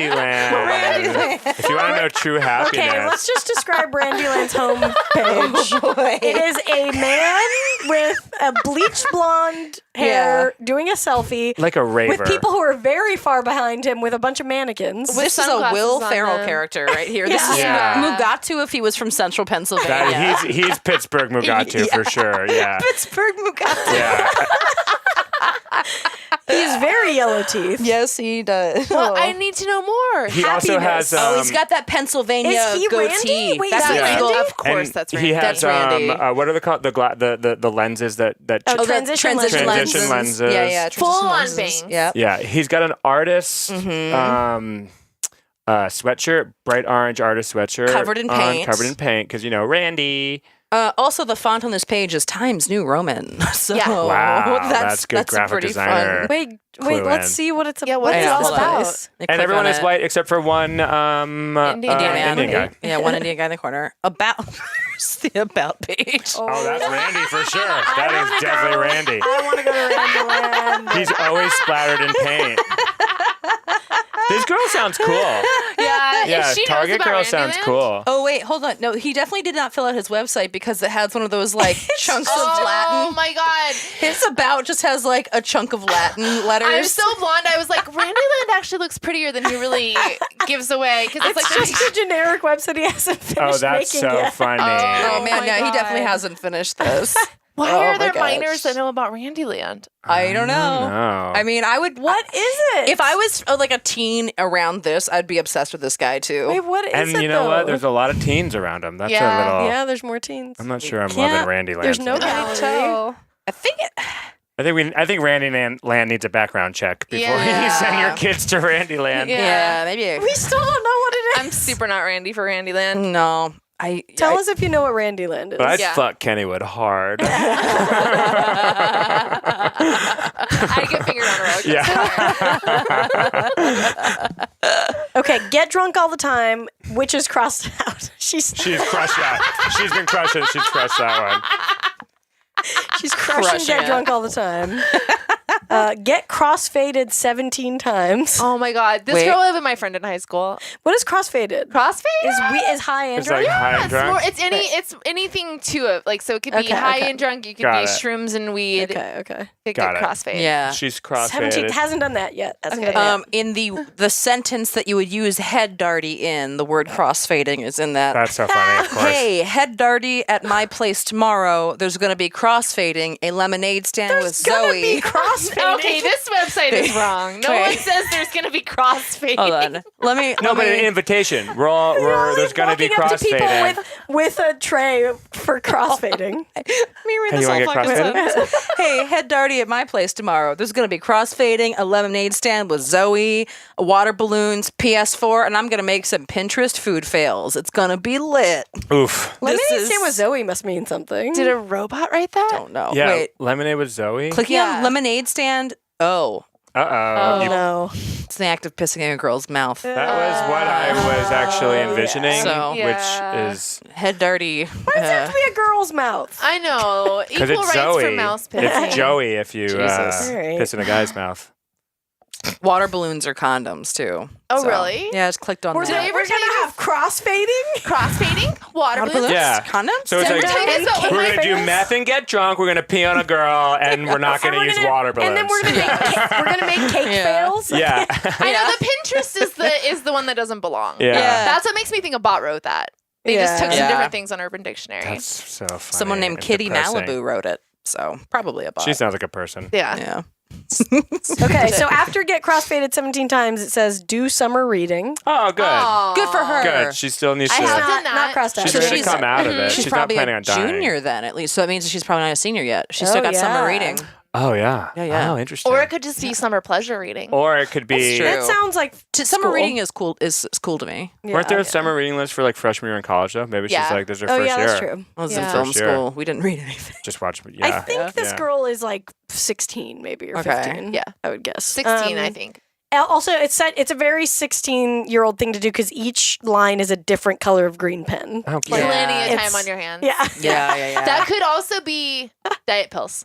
Randyland. If you want to know true happiness. Okay, let's just describe Randyland's homepage. It is a man with a bleached blonde hair doing a selfie. Like a raver. With people who are very far behind him with a bunch of mannequins. This is a sunglasses Will on Ferrell them. character right here. This is Yeah. Mugatu if he was from Central Pennsylvania. He's Pittsburgh Mugatu for sure. Yeah. Pittsburgh Mugatu. Yeah. He's very yellow teeth. Yes, he does. Well, I need to know more. He also has. Oh, he's got that Pennsylvania Is he goatee. Randy? Wait, That's is he illegal. Randy? Of course, and that's Randy. He has That's Randy. what are they called? The lenses that Oh, transition Transition lenses. lenses. Yeah. Full transition on lenses. bangs. Yep. Yeah, he's got an artist sweatshirt, bright orange artist sweatshirt, Covered in paint. Covered in paint, because Randy. Also, the font on this page is Times New Roman. So Yeah. Wow, that's good graphic pretty designer. Fun. Wait, Clue let's in. see what it's about. Yeah, What's what it is all this about? about? And everyone is white except for one Indian Indian guy. Yeah, one Indian guy in the corner. About Where's the about page? Oh, that's Randy for sure. That is definitely Randy. I want to go to Randyland. He's always splattered in paint. This girl sounds cool. Yeah, Yeah, if she knows Target about girl sounds Randyland- cool. Oh wait, hold on. No, he definitely did not fill out his website because it has one of those like chunks of Oh Latin. my god. His about just has like a chunk of Latin letters. I'm so blonde. I was like, Randyland actually looks prettier than he really gives away. Because it's like It's just a generic website he hasn't finished Oh, that's making so yet. funny. Oh man, my no, he God. definitely hasn't finished this. Why Oh are my there gosh. minors that know about Randyland? I don't know. No. I mean, I would. What is it? If I was like a teen around this, I'd be obsessed with this guy too. Wait, what is and it you know what? though? There's a lot of teens around him. That's Yeah. a little. Yeah, there's more teens. I'm not sure I'm can't- loving Randyland. There's no so much. guy. I think it. I think Randyland needs a background check before Yeah. you send your kids to Randyland. Yeah. Maybe. We still don't know what it is. I'm super not Randy for Randyland. No, Tell us if you know what Randyland is. But I'd Yeah. fuck Kennywood hard. I get fingered on a rug. Yeah. Okay, get drunk all the time, which is crossed out. She's Crushed that. She's been crushing. She's crushed that one. crushing Crushing get it. drunk all the time. Get crossfaded 17 times. Oh my god. This Wait. girl lived with my friend in high school. What is crossfaded? Crossfade? Is high and It's drunk? like high and It's drunk. more, it's anything to it. Like, so it could be Okay, high okay. and drunk. You could Got be it. shrooms and weed. Okay. It could Got get it. crossfade. Yeah. She's 17 crossfaded. hasn't done that yet. Hasn't done that yet. In the sentence that you would use head darty in, the word crossfading is in that. That's so funny, of course. Hey, head darty at my place tomorrow. There's going to be crossfading, a lemonade stand with Gonna Zoe. be crossfading. Okay, this website is wrong. No Wait. one says there's going to be crossfade. Hold on. Let me. No, let but me- an invitation. There's going to be walking up to people crossfading. with a tray for crossfading. Let me read Hey, this you whole wanna get fucking crossfaded? sentence. Hey, head darty at my place tomorrow. There's going to be crossfading, a lemonade stand with Zoe, water balloons, PS4, and I'm going to make some Pinterest food fails. It's going to be lit. Oof. Lemonade This stand is- with Zoe must mean something. Did a robot write that? Don't know. Yeah, Wait. lemonade with Zoe. Clicking Yeah. on lemonade stand. Oh, Uh-oh. You- No. it's the act of pissing in a girl's mouth. That was what I was actually envisioning, So- Yeah. which is Head darty. Why does it have to be a girl's mouth? I know. because Equal it's rights Zoe. for mouse pissing. It's Joey if you Jesus. Alright. piss in a guy's mouth. Water balloons are condoms too. Oh, really? Yeah, I just clicked on Did I that. ever We're tell gonna you have crossfading? crossfading? Water balloons? Yeah. Condoms? So it's Did I like ever tell you this about we're my gonna do friends? meth and get drunk. We're gonna pee on a girl, and we're not gonna And we're use gonna- water balloons. And then we're gonna make cake Yeah. fails. yeah, I know the Pinterest is the one that doesn't belong. yeah. Yeah. That's what makes me think a bot wrote that. They just took some Yeah. different things on Urban Dictionary. That's so funny. Someone named and Kitty depressing. Malibu wrote it. So probably a bot. She sounds like a person. yeah. yeah. Okay, so after get crossfaded 17 times, it says do summer reading. Oh, good. Aw. Good for her. Good. She still needs I to. have Not, done that. not crossed out. She's So ready to she's- come out of it. She's She's not probably planning a on dying. junior then, at least. So that means that she's probably not a senior yet. She's Oh, still got summer yeah. reading. Oh yeah. Yeah. Oh, interesting. Or it could just be summer pleasure reading. Or it could be. That's That sounds like Summer school. reading is cool. Is cool to me. Weren't there Yeah. a summer reading list for like freshman year in college though? Maybe Yeah. she's like, "This is her Oh first yeah, year." that's true. I was Yeah. in film First year. school. We didn't read anything. Just watch. I Yeah. think this Yeah. girl is like 16, maybe or Okay. 15. Yeah. I would guess 16, I think. Also, it's a very 16-year-old thing to do because each line is a different color of green pen. Oh, Yeah. Plenty of It's- time on your hands. Yeah. Yeah. That could also be diet pills.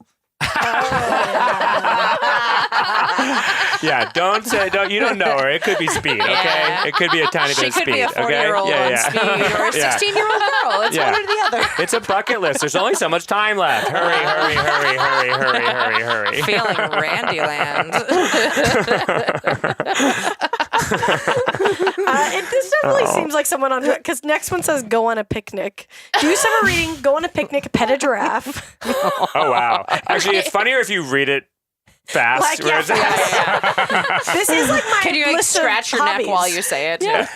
Yeah, don't. You don't know her. It could be speed, okay? Yeah. It could be a tiny bit She of could speed, be a 40-year-old okay? on speed or a 16-year-old girl. It's one or the other. It's a bucket list. There's only so much time left. Hurry, hurry, hurry, hurry, hurry, hurry, hurry. Feeling Randyland. This definitely seems like someone on because next one says go on a picnic. Do summer reading, go on a picnic, pet a giraffe. Oh, wow. Actually, it's funnier if you read it fast. Like, yeah, This is like my Can you like list of scratch your neck hobbies. while you say it? Yeah.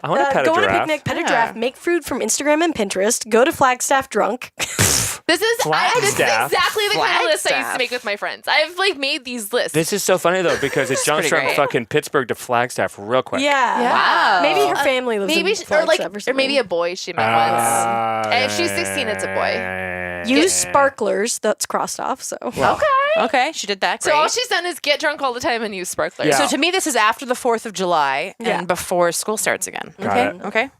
I want to pet go a on a giraffe. picnic, pet a giraffe, make food from Instagram and Pinterest, go to Flagstaff drunk. This is Flagstaff. exactly the kind of list I used Flagstaff. to make with my friends. I've like made these lists. This is so funny, though, because it jumps pretty from great. fucking Pittsburgh to Flagstaff real quick. Yeah. Wow. Maybe her family lives maybe in she, or like Flagstaff or maybe a boy she met once. And if she's 16, it's a boy. Use sparklers. That's crossed off. So Okay, she did that. Great. So all she's done is get drunk all the time and use sparklers. Yeah. So to me, this is after the 4th of July Yeah. and before school starts again. Got it. Okay.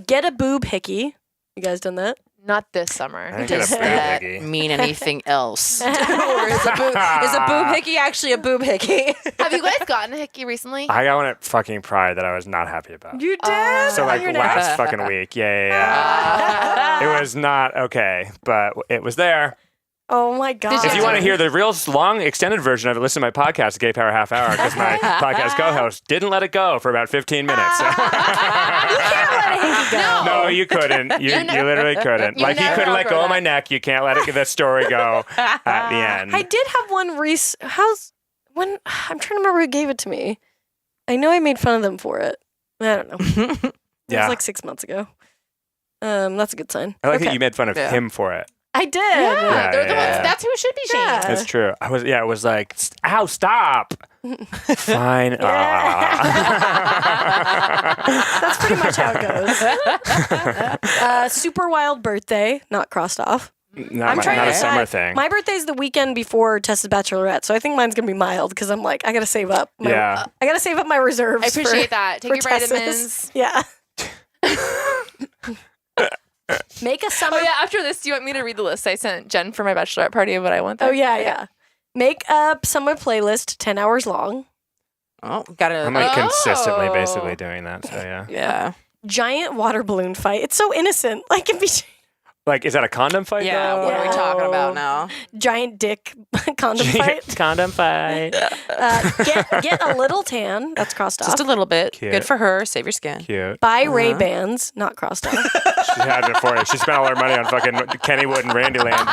get a boob hickey. You guys done that? Not this summer. I think it's Does a that boob hickey. mean anything else? Or is a boob hickey actually a boob hickey? Have you guys gotten a hickey recently? I got one at fucking Pride that I was not happy about. You did. So like on your neck. last fucking week. Yeah. It was not okay, but it was there. Oh my god. If you want to hear the real long extended version of it, listen to my podcast, Gay Power Half Hour, because my podcast co-host didn't let it go for about 15 minutes. So. No, you couldn't. You literally couldn't. You Like, you never couldn't let outgrow go of my that. neck. You can't let the story go at the end. I did have one when I'm trying to remember who gave it to me. I know I made fun of them for it. I don't know. It Yeah. was like 6 months ago. That's a good sign. I like Okay. that you made fun of him for it. I did. Yeah, They're the yeah, ones. yeah. That's who should be shamed. Yeah. It's true. It was like, ow, stop. Fine. That's pretty much how it goes. Super wild birthday, not crossed off. Not a summer thing. My birthday's the weekend before Tessa's bachelorette, so I think mine's gonna be mild because I'm like, I gotta save up. I gotta save up my reserves. I appreciate for, that. Take for your Tessa's. vitamins. Yeah. Make a summer. Oh yeah. After this, do you want me to read the list I sent Jen for my bachelorette party of what I want? There? Oh yeah. Make a summer playlist 10 hours long. Oh, gotta. I'm like consistently Oh. basically doing that. So yeah. Yeah. Giant water balloon fight. It's so innocent. Like it'd be Like, is that a condom fight? Yeah. though? What are we talking about No. now? giant dick condom fight. Condom fight. Get a little tan. That's crossed Just off. a little bit. Cute. Good for her. Save your skin. Cute. Buy Ray-Bans. Not crossed off. She had it for it. She spent all her money on fucking Kennywood and Randyland.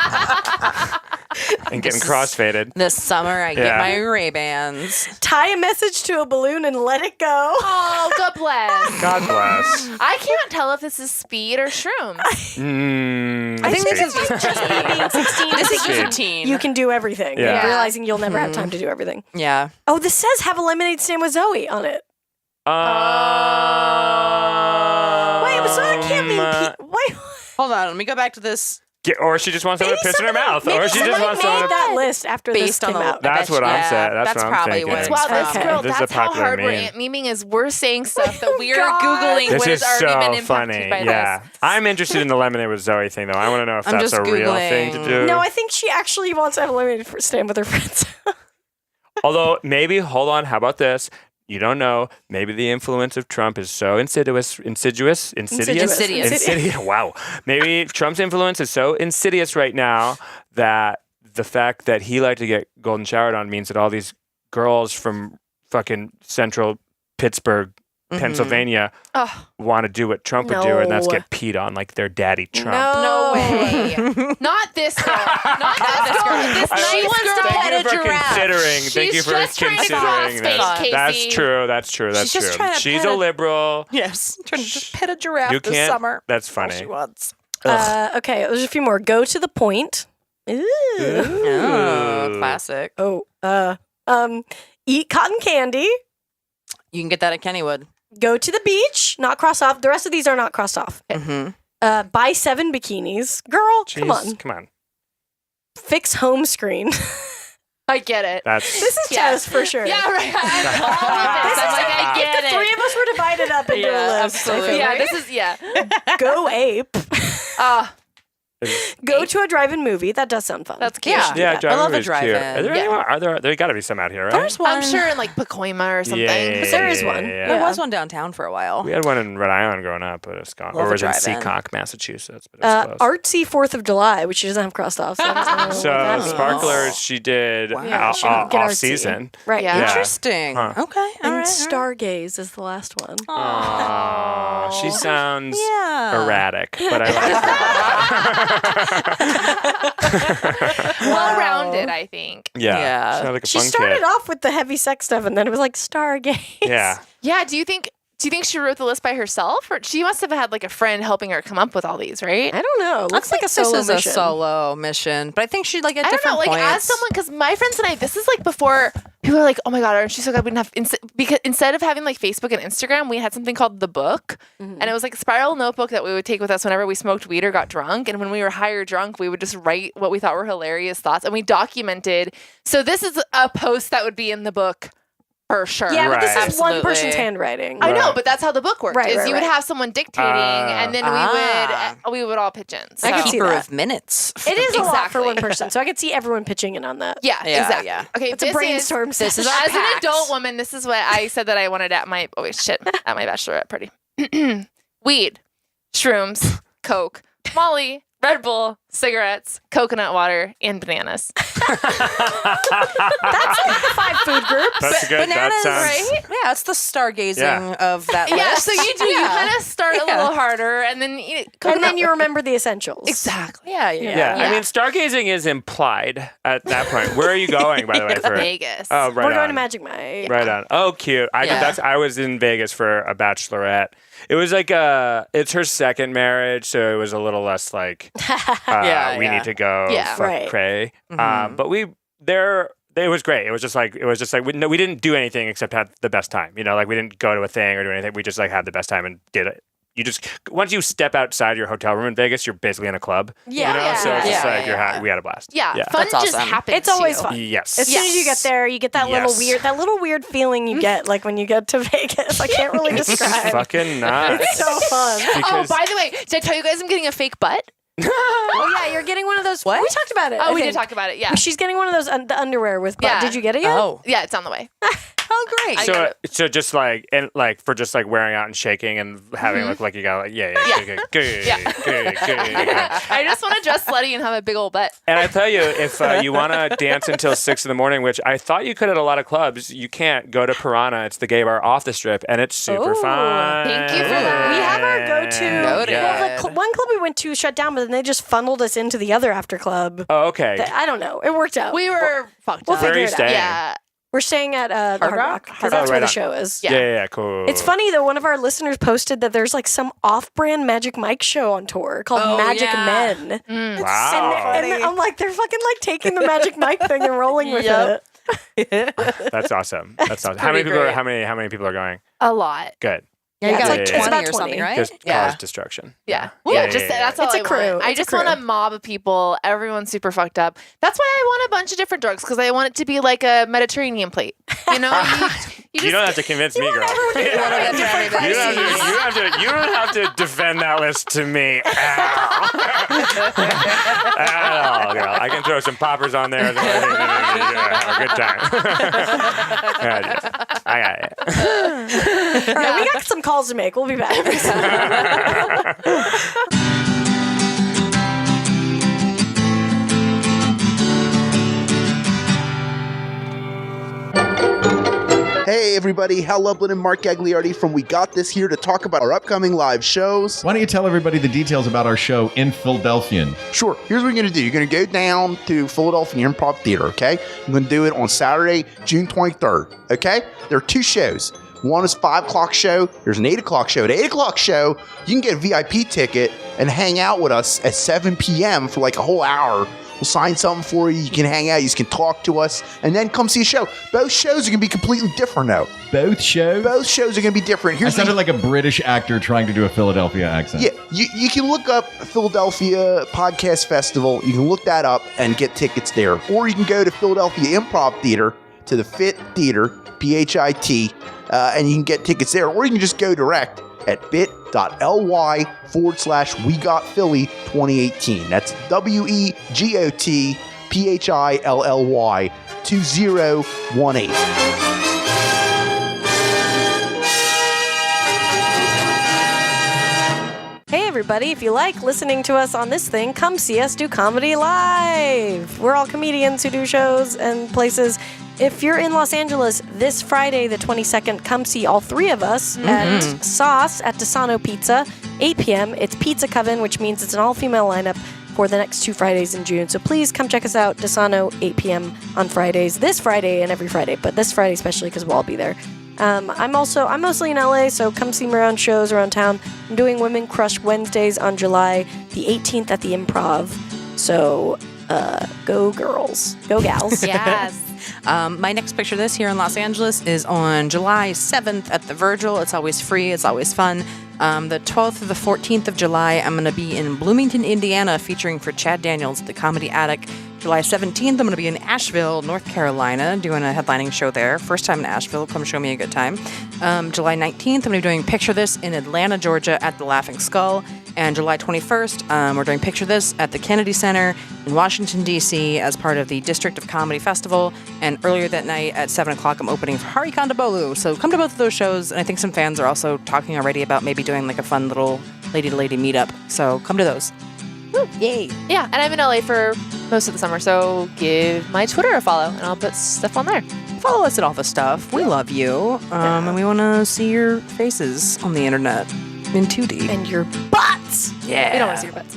And getting crossfaded. This summer, I get Yeah. my Ray-Bans. Tie a message to a balloon and let it go. Oh, God bless. God bless. I can't tell if this is speed or shrooms. I think this is speak. just me being 16. This is Speed. routine. You can do everything. Yeah. And realizing you'll never have time to do everything. Yeah. Oh, this says have a lemonade stand with Zoe on it. Wait, but so that can't mean. Wait. Hold on. Let me go back to this. Or she just wants someone to piss in her mouth. Or she just somebody wants made someone to... that list after Based this on came the- out. That's what I'm saying. That's what I'm probably thinking. what it's Wow, this from. girl, This is a that's how popular hard we're meme. memeing is we're saying stuff that we are God. Googling This what is has already been so impacted funny. by Yeah. this. I'm interested in the lemonade with Zoe thing, though. I want to know if I'm that's just a real thing to Googling. do. No, I think she actually wants to have a lemonade stand with her friends. Although, maybe, hold on, how about this? You don't know. Maybe the influence of Trump is so insidious. Wow. Maybe Trump's influence is so insidious right now that the fact that he liked to get golden showered on means that all these girls from fucking central Pittsburgh, Pennsylvania, want to do what Trump would do, and that's No. get peed on like their daddy Trump. No way. Not this girl. Not this girl. This I- nice girl. Thank you a for giraffe. considering. She's Thank you for just trying to considering this. crossfade, Casey. That's true. That's true. That's She's just true. trying to She's pet a a- liberal. Yes. Trying to just pet a giraffe You this can't. summer. That's All funny. she wants. Okay, there's a few more. Go to the point. Ooh. Oh, classic. Eat cotton candy. You can get that at Kennywood. Go to the beach. Not crossed off. The rest of these are not crossed off. Mm-hmm. Buy 7 bikinis. Girl, come Jeez, on. Come on. Fix home screen. I get it. That's This is Yeah. Tess for sure. Yeah, right. I'm all of this. I'm like, I get The three it. of us were divided up into a list. I absolutely. feel Yeah, like. this is, yeah. Go ape. Go to a drive-in movie. That does sound fun. That's cute. Yeah. Yeah, drive-in I love a movie's cute. drive-in. Are there Yeah. any more? There got to be some out here, right? There's one. I'm sure in like Pacoima or something. Yeah, There is one. yeah. There was one downtown for a while. We had one in Rhode Island growing up, but it's gone. Love Or a it was in drive-in. Seacock, Massachusetts, but it's closed. Artsy 4th of July, which she doesn't have crossed off. So, I don't know So what that means. Sparklers, she did Wow. She didn't get off artsy. season. Right. Yeah. Yeah. Interesting. Huh. Okay. All And right. Stargaze is the last one. Aw, she sounds Yeah. erratic, but I like her. Well-rounded, I think. Yeah. Yeah. She sounded like a She fun started kid. off with the heavy sex stuff, and then it was like Stargaze. Yeah. Yeah. Do you think she wrote the list by herself, or she must have had like a friend helping her come up with all these, right? I don't know. It looks like a this solo is mission. a solo mission, but I think she like at I don't different know, like as points. someone, because my friends and I, this is like before people are like, oh my god, aren't you so glad we didn't have because instead of having like Facebook and Instagram, we had something called The Book, and it was like a spiral notebook that we would take with us whenever we smoked weed or got drunk, and when we were high or drunk, we would just write what we thought were hilarious thoughts, and we documented. So this is a post that would be in the book. For sure. Yeah, but this Right. is one Absolutely. person's handwriting. I know, Right. but that's how the book worked. Right, is right, you would right. have someone dictating, and then we would all pitch in. So. I could see Keeper that. of minutes. It is a lot for Exactly. one person, so I could see everyone pitching in on that. Yeah, Yeah, exactly. yeah. Okay, It's a this brainstorm Is, session. as an pact. adult woman, this is what I said that I wanted at my at my bachelorette party. Weed, shrooms, Coke, Molly, Red Bull, cigarettes, coconut water, and bananas. That's like the 5 food groups. That's good. Bananas, That sounds. right? Yeah, it's the stargazing Yeah. of that Yeah, list. so you do. You kind of start a little harder, and then And then you remember the essentials. exactly. Yeah. Yeah. I mean, stargazing is implied at that point. Where are you going, by the way? For Vegas. Oh, right We're going on. to Magic Mike. Right on. Oh, cute. Yeah. I was in Vegas for a bachelorette. It was like it's her second marriage, so it was a little less like Yeah, we yeah. need to go Yeah. fuck Right. cray. But it was great. It was just like we didn't do anything except have the best time. You know, like we didn't go to a thing or do anything. We just like had the best time and did it. You just once you step outside your hotel room in Vegas, you're basically in a club. Yeah. You know? So it's just Yeah, like yeah. we had a blast. Yeah, Yeah. fun That's just awesome. happens. It's always to you. fun. Yes. As soon as you get there, you get that Yes. little weird feeling you get like when you get to Vegas. I can't really It's describe. fucking nuts. It's so fun. Oh, Because- by the way, did I tell you guys I'm getting a fake butt? Oh yeah, you're getting one of those. What? We talked about it. Oh, I we did think. talk about it. Yeah. She's getting one of those the underwear with butt. Yeah. Did you get it yet? Oh. Yeah, it's on the way. Oh, great. I got So just like and like for just like wearing out and shaking and having look like you got like Yeah. good. I just want to dress slutty and have a big old butt. And I tell you, if you want to dance until 6 a.m, which I thought you could at a lot of clubs, you can't. Go to Piranha. It's the gay bar off the strip, and it's super Oh, fun. thank you for that. We have our go-to. Noted. Well, the one club we went to shut down, but then they just funneled us into the other after club. Oh, okay. I don't know. It worked out. We were fucked We'll up. Where are figure you it out. staying? Yeah. We're staying at the Hard Rock because Oh, that's where right the on. show is. Yeah. Yeah, cool. It's funny though. One of our listeners posted that there's like some off-brand Magic Mike show on tour called Oh, Magic yeah. Men. Wow. And I'm like, they're fucking like taking the Magic Mike thing and rolling with Yep. it. That's awesome. That's awesome. How many pretty people? great. How many people are going? A lot. Good. Yeah, you got it's like like- 20 it's about or 20. something, right? Just Yeah. cause destruction. Yeah. Yeah, Yeah, yeah, just yeah. that's all It's a I crew. want. I It's a just want a crew. mob of people. Everyone's super fucked up. That's why I want a bunch of different drugs because I want it to be like a Mediterranean plate. You know, you You don't have to convince me, girl. You don't have to You don't have to defend that list to me at all, girl. I can throw some poppers on there. Have a good time. I got it. All right, we got some calls to make. We'll be back. Hey everybody, Hal Lublin and Mark Gagliardi from We Got This here to talk about our upcoming live shows. Why don't you tell everybody the details about our show in Philadelphia? Sure, here's what you're going to do. You're going to go down to Philadelphia Improv Theater, okay? You're going to do it on Saturday, June 23rd, okay? There are 2 shows. One is 5 o'clock show. There's an 8 o'clock show. At 8 o'clock show, you can get a VIP ticket and hang out with us at 7 p.m. for like a whole hour. We'll sign something for you. You can hang out. You can talk to us. And then come see a show. Both shows are going to be completely different, though. Both shows? Both shows are going to be different. I Here's sounded like a British actor trying to do a Philadelphia accent. Yeah, you can look up Philadelphia Podcast Festival. You can look that up and get tickets there. Or you can go to Philadelphia Improv Theater, to the FIT Theater, PHIT, and you can get tickets there. Or you can just go direct at bit.ly bit.ly/We Got Philly 2018. That's WEGOTPHILLY 2018. Hey everybody, if you like listening to us on this thing, come see us do comedy live. We're all comedians who do shows and places. If you're in Los Angeles this Friday, the 22nd, come see all three of us at Sauce at Desano Pizza, 8 p.m. It's Pizza Coven, which means it's an all-female lineup for the next 2 Fridays in June. So please come check us out, Desano, 8 p.m. on Fridays, this Friday and every Friday, but this Friday especially because we'll all be there. I'm mostly in LA, so come see me around shows around town. I'm doing Women Crush Wednesdays on July the 18th at the Improv. So, go girls. Go gals. Yes. My next picture of this here in Los Angeles is on July 7th at the Virgil. It's always free. It's always fun. The 12th through the 14th of July, I'm going to be in Bloomington, Indiana, featuring for Chad Daniels, the Comedy Attic. July 17th, I'm going to be in Asheville, North Carolina, doing a headlining show there. First time in Asheville. Come show me a good time. July 19th, I'm going to be doing Picture This in Atlanta, Georgia at the Laughing Skull. And July 21st, we're doing Picture This at the Kennedy Center in Washington, D.C. as part of the District of Comedy Festival. And earlier that night at 7 o'clock, I'm opening for Hari Kondabolu. So come to both of those shows. And I think some fans are also talking already about maybe doing like a fun little lady-to-lady meetup. So come to those. Woo, yay. Yeah, and I'm in LA for most of the summer, so give my Twitter a follow, and I'll put stuff on there. Follow us at all the stuff. We love you. And we want to see your faces on the internet in 2D. And your butts. Yeah. We don't want to see your butts.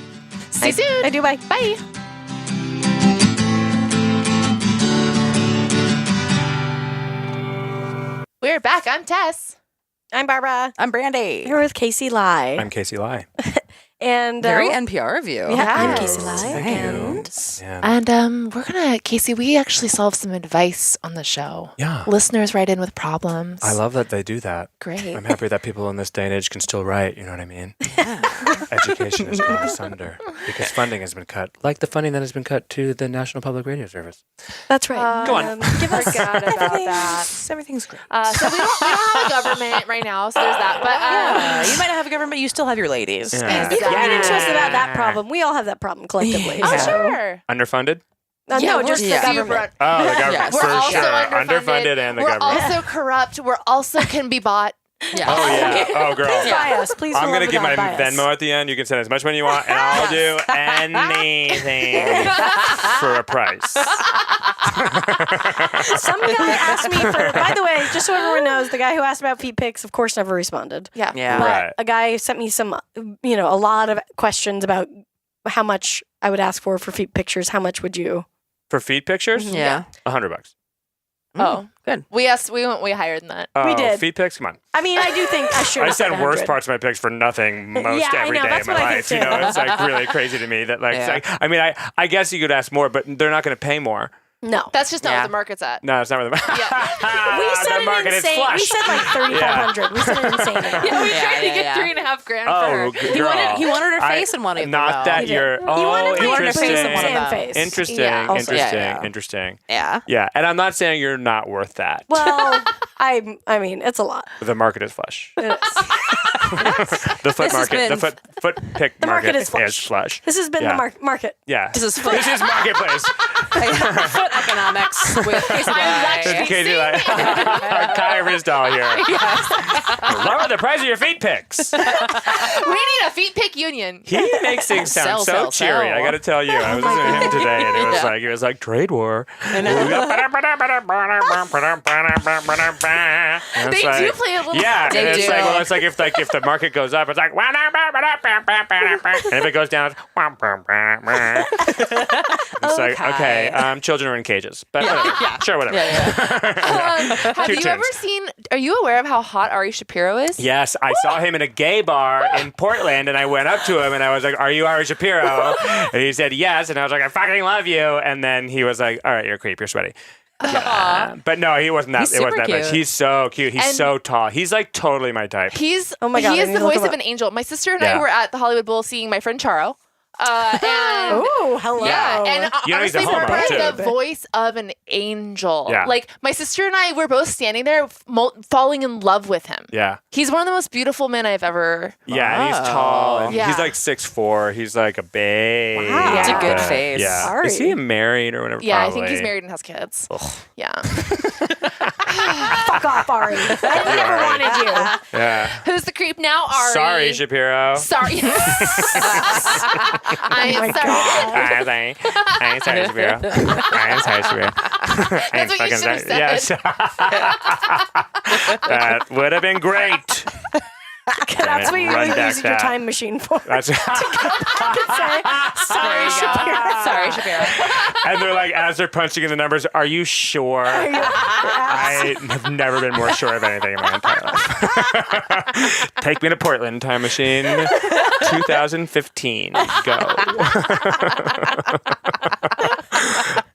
See you soon. I do. Bye. Bye. We're back. I'm Tess. I'm Barbara. I'm Brandy. Here with Casey Lai. I'm Casey Lai. And Very NPR of you. yeah, I'm Yes. Casey Lai. Thank And you. Yeah. And we're going to, Casey, we actually solve some advice on the show. Yeah. Listeners write in with problems. I love that they do that. Great. I'm happy that people in this day and age can still write, you know what I mean? Education has gone asunder because funding has been cut, like the funding that has been cut to the National Public Radio Service. that's right. Go on. Give us Forgot about that. Everything's great. So we don't have a government right now, so there's that. But You might not have a government, you still have your ladies. Yeah. You can get into us about that problem. We all have that problem collectively. oh, so. sure. Underfunded? No, just the yeah. government. Oh, the government, Yes. for We're also sure. underfunded. And the We're government. also corrupt. We're also can be bought. Yeah. Oh, yeah. Oh, girl. Please buy us. Please I'm going to give my buy us. Venmo at the end. You can send as much money you want, and I'll do anything for a price. Some guy asked me for, by the way, just so everyone knows, the guy who asked about feet pics, of course, never responded. Yeah. Yeah. But Right. a guy sent me some, a lot of questions about how much I would ask for feet pictures. How much would you? For feed pictures? Yeah. $100. Oh, good. We went way higher than that. Oh, did. feed pics? Come on. I mean, I do think I should. I have said send worse 100. parts of my pics for nothing most Yeah, I every know. day That's of my what I life. think You know, too. it's like really crazy to me that like, it's Yeah. like I mean, I guess you could ask more, but they're not going to pay more. No. That's just not Yeah. where the market's at. No, it's not where the We said the market an is insane. flush. We said like 3,500. We said an insane amount. Yeah, we Yeah, tried to yeah, get yeah. $3.5 grand for Oh, her. girl. He wanted her I- face in one of them. Not that did. you're. He Oh, wanted my interesting. face in one of them. sand face. Interesting. Yeah. Also. Interesting. Yeah, yeah. Interesting. Yeah. Yeah, and I'm not saying you're not worth that. Well, I mean, it's a lot. The market is flush. It is. The foot This has market. been- The foot pick The market is is flush. flush. This has been Yeah. the market. Yeah. This is foot. This is marketplace. Foot economics with Casey Lai. Katie, like, Kai Rizdal here. Lower the price of your feet picks. We need a feet pick union. He makes things sound Sell, so cheery. sell. I got to tell you, I was listening to him today, and it was like trade war. And They do play a little. Yeah, They and it's do. like, well, it's like if the market goes up, it's like, and if it goes down, it's like, okay, children are in cages, but whatever. Sure, whatever. Have Two you ever tins. seen? Are you aware of how hot Ari Shapiro is? Yes, I saw him in a gay bar in Portland, and I went up to him and I was like, "Are you Ari Shapiro?" And he said yes, and I was like, "I fucking love you." And then he was like, "All right, you're a creep. You're sweaty." Yeah. But no, he wasn't that. He's It wasn't super that much. cute. He's so cute. He's And- so tall. He's like totally my type. He's Oh my God, he I is need the to look voice him of up. an angel. My sister and Yeah. I were at the Hollywood Bowl seeing my friend Charo. And Oh, hello. yeah, and You know he's a honestly, homo, prepared too. the voice of an angel. Yeah. Like my sister and I were both standing there, falling in love with him. Yeah. He's one of the most beautiful men I've ever. Yeah, and he's tall. And Yeah. he's like 6'4". He's like a babe. Wow. It's a good face. Yeah. Sorry. Is he married or whatever? Yeah, I think Probably. he's married and has kids. Yeah. Fuck off, Ari. I never wanted you. Yeah. Who's the creep now, Ari? Sorry, Shapiro. Sorry. I am sorry. I'm sorry, Shapiro. I'm sorry, Shapiro. That's what you should have said. Yes. That would have been great. That's what you Run use back your that. time machine for. That's Sorry, Shapiro. Sorry, Shapiro. and they're like, as they're punching in the numbers, are you sure? I have never been more sure of anything in my entire life. Take me to Portland, time machine. 2015. Go.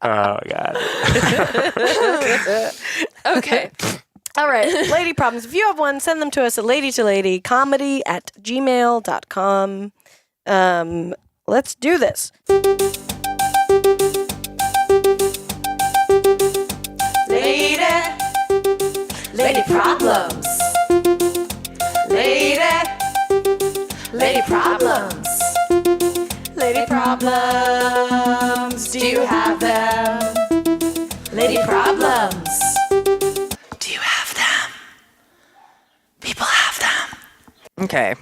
Oh, God. Okay. All right, lady problems. If you have one, send them to us at ladytolady@gmail.com. Let's do this. Lady problems. Lady problems. Lady problems. Do you have them? Lady problems. Do you have them? People have them. Okay.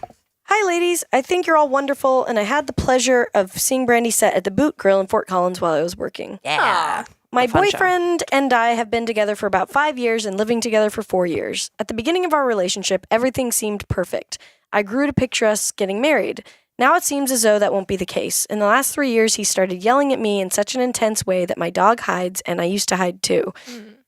Hi, ladies. I think you're all wonderful, and I had the pleasure of seeing Brandy's set at the Boot Grill in Fort Collins while I was working. Yeah. My A fun show. boyfriend and I have been together for about 5 years and living together for 4 years. At the beginning of our relationship, everything seemed perfect. I grew to picture us getting married. Now it seems as though that won't be the case. In the last 3 years, he started yelling at me in such an intense way that my dog hides, and I used to hide too.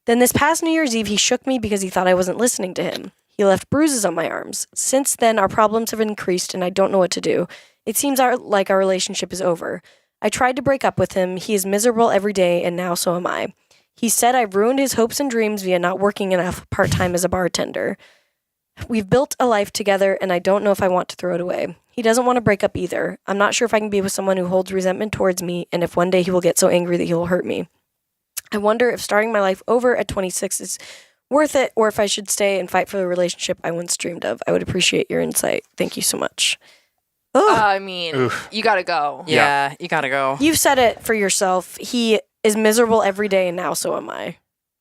Then this past New Year's Eve, he shook me because he thought I wasn't listening to him. He left bruises on my arms. Since then, our problems have increased, and I don't know what to do. It seems like our relationship is over. I tried to break up with him. He is miserable every day, and now so am I. He said I've ruined his hopes and dreams via not working enough part-time as a bartender. We've built a life together, and I don't know if I want to throw it away. He doesn't want to break up either. I'm not sure if I can be with someone who holds resentment towards me, and if one day he will get so angry that he will hurt me. I wonder if starting my life over at 26 is worth it, or if I should stay and fight for the relationship I once dreamed of. I would appreciate your insight. Thank you so much. I mean, you gotta go. Yeah, you gotta go. You've said it for yourself. He is miserable every day, and now so am I.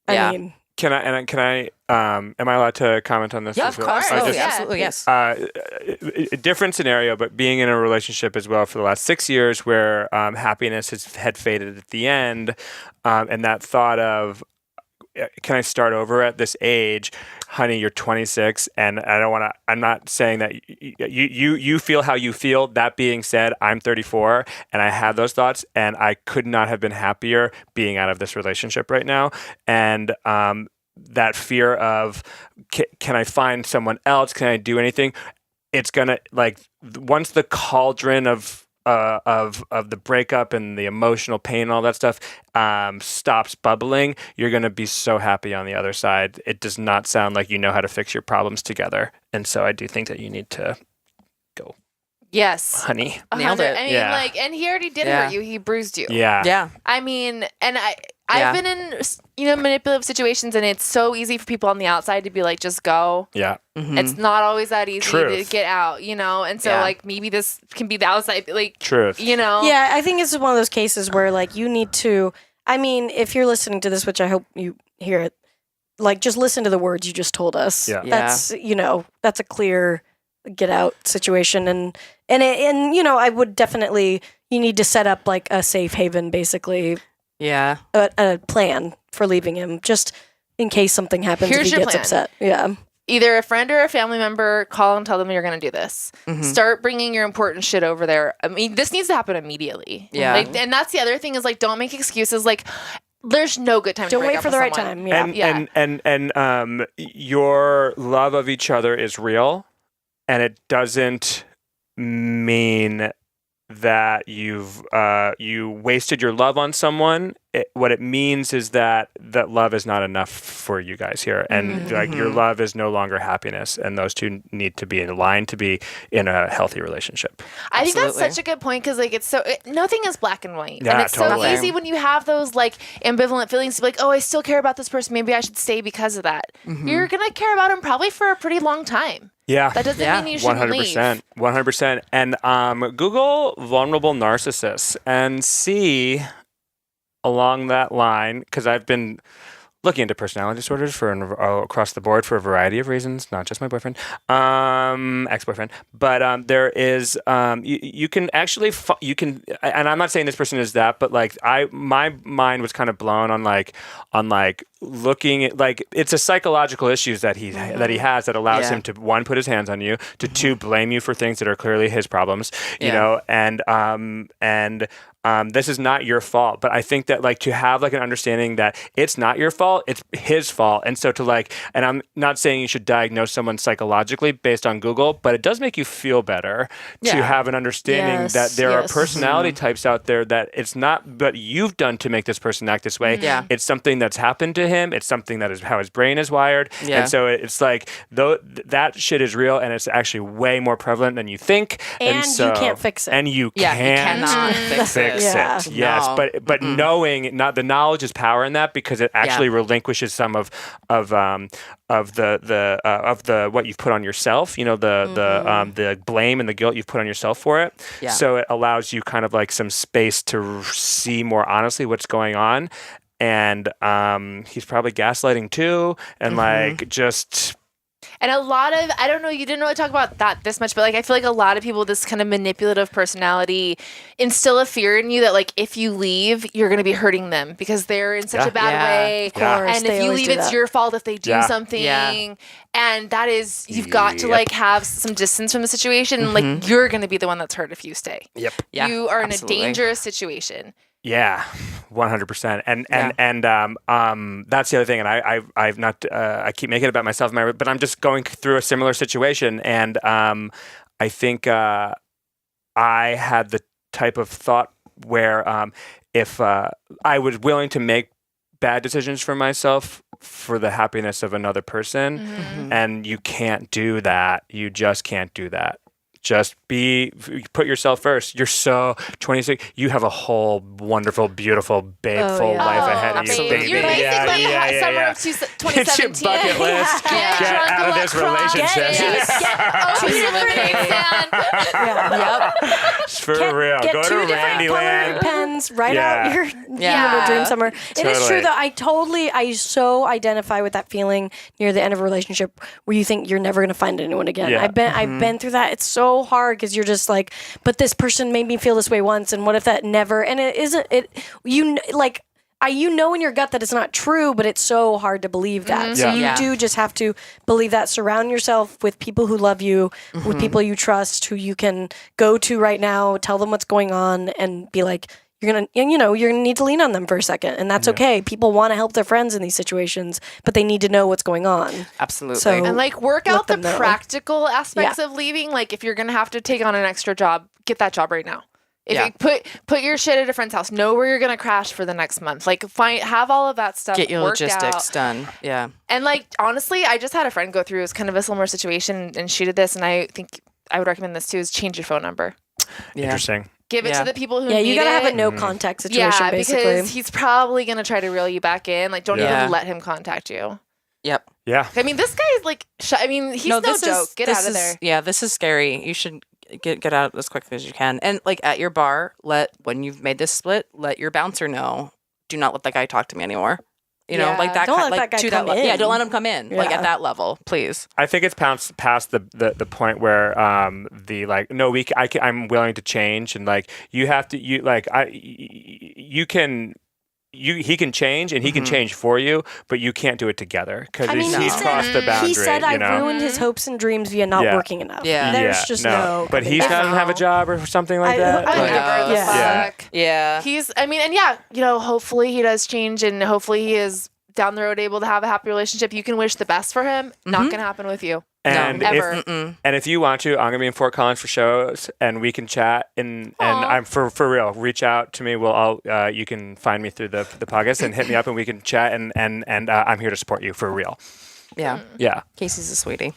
Yeah. I mean, Am I allowed to comment on this? Yeah, as of well? course. I Oh, just- yeah, absolutely, yes. A different scenario, but being in a relationship as well for the last 6 years where happiness had faded at the end, and that thought of, can I start over at this age? Honey, you're 26, and I'm not saying that you feel how you feel. That being said, I'm 34, and I had those thoughts, and I could not have been happier being out of this relationship right now. And that fear of, can I find someone else? Can I do anything? It's gonna, like, once the cauldron of the breakup and the emotional pain and all that stuff stops bubbling, you're going to be so happy on the other side. It does not sound like you know how to fix your problems together. And so I do think that you need to go, Yes. honey. Nailed it. I mean, Yeah. like, and he already did Yeah. hurt you. He bruised you. Yeah. Yeah. I mean, and Yeah. I've been in, manipulative situations, and it's so easy for people on the outside to be like, just go. Yeah. Mhm. It's not always that easy to Truth. get out, And so, Yeah. like, maybe this can be the outside, like, Truth. yeah, I think this is one of those cases where, like, you need to, I mean, if you're listening to this, which I hope you hear it, like, just listen to the words you just told us. Yeah. That's, that's a clear get out situation. And I would definitely, you need to set up, like, a safe haven, basically, Yeah. a plan for leaving him, just in case something happens Here's if he your gets plan. upset. Yeah. either a friend or a family member, call and tell them you're going to do this. Mhm. Start bringing your important shit over there. I mean, this needs to happen immediately. Yeah. Like, and that's the other thing is, like, don't make excuses. Like, there's no good time to Don't break wait up for with the right someone. time. Yeah. And your love of each other is real, and it doesn't mean that you wasted your love on someone, what it means is that love is not enough for you guys here, and like your love is no longer happiness, and those two need to be in line to be in a healthy relationship. I think that's such a good point because like nothing is black and white, Yeah, and it's totally. so easy when you have those like ambivalent feelings to be like, oh, I still care about this person, maybe I should stay because of that. You're gonna care about him probably for a pretty long time. Yeah, That doesn't mean you shouldn't leave. 100%. And Google vulnerable narcissists and see along that line, because I've been looking into personality disorders across the board for a variety of reasons, not just my boyfriend, ex-boyfriend, but there is you can actually and I'm not saying this person is that, but like my mind was kind of blown on looking at like it's a psychological issues that he has that allows him to one, put his hands on you, to two, blame you for things that are clearly his problems, you know, and this is not your fault, but I think that like to have like an understanding that it's not your fault, it's his fault. And so and I'm not saying you should diagnose someone psychologically based on Google, but it does make you feel better to have an understanding that there are personality types out there that it's not what you've done to make this person act this way. It's something that's happened to him. It's something that is how his brain is wired. And so it's like that shit is real, and it's actually way more prevalent than you think. And so, you can't fix it. And you you cannot fix it. Yes, No. but knowing, not the knowledge is power in that, because it actually relinquishes some of the what you've put on yourself. You know, the blame and the guilt you've put on yourself for it. So it allows you kind of like some space to see more honestly what's going on. And he's probably gaslighting too, and like just. And a lot of, I don't know, you didn't really talk about that this much, but like I feel like a lot of people with this kind of manipulative personality instill a fear in you that like if you leave, you're going to be hurting them because they're in such a bad way. And if you leave, it's your fault if they do something. And that is, you've got to like have some distance from the situation. Like you're going to be the one that's hurt if you stay. You are in a dangerous situation. Yeah, 100%. And that's the other thing. And I've not, I keep making it about myself, but I'm just going through a similar situation. And I think I had the type of thought where if I was willing to make bad decisions for myself for the happiness of another person, and you can't do that. You just can't do that. Just put yourself first. You're so 26. You have a whole wonderful, beautiful, babeful life ahead of you, baby. You're basically summer of 2017. It's your bucket list. Get out of this relationship. For real. Get Go to two different Randyland. colored pens. Write out your dream summer. It is true though. I so identify with that feeling near the end of a relationship where you think you're never going to find anyone again. I've been through that. It's so hard because you're just like, but this person made me feel this way once, and what if that never? And it isn't. You know in your gut that it's not true, but it's so hard to believe that. So you do just have to believe that. Surround yourself with people who love you, with people you trust, who you can go to right now, tell them what's going on, and be like, you're gonna need to lean on them for a second, and that's okay. People want to help their friends in these situations, but they need to know what's going on. Absolutely. So and like work out the know. practical aspects of leaving. Like if you're gonna have to take on an extra job, get that job right now. If you put your shit at a friend's house, know where you're gonna crash for the next month. Like have all of that stuff. Get your worked logistics out. done. Yeah. And like honestly, I just had a friend go through kind of a similar situation, and she did this, and I think I would recommend this too: is change your phone number. Interesting. Give it to the people who need it. You gotta have a no contact situation, basically. Because he's probably gonna try to reel you back in. Like, don't even let him contact you. Yep. Yeah. I mean, this guy is like, he's no joke. Get out of there. Yeah, this is scary. You should get out as quickly as you can. And like at your bar, when you've made this split, let your bouncer know. Do not let that guy talk to me anymore. You know, like that. Don't kind, let like, that guy to come that in. Yeah, don't let him come in. Like at that level, please. I think it's past the point where I'm willing to change, and like he can change and he can change for you, but you can't do it together because he's crossed the boundary. He said I ruined his hopes and dreams via not working enough. Yeah. There's just no. But he doesn't have a job or something like that. He's, hopefully he does change, and hopefully he is down the road able to have a happy relationship. You can wish the best for him. Not going to happen with you. And ever. if you want to, I'm gonna be in Fort Collins for shows, and we can chat. And I'm for real. Reach out to me. You can find me through the podcast and hit me up, and we can chat. And I'm here to support you for real. Yeah. Yeah. Casey's a sweetie.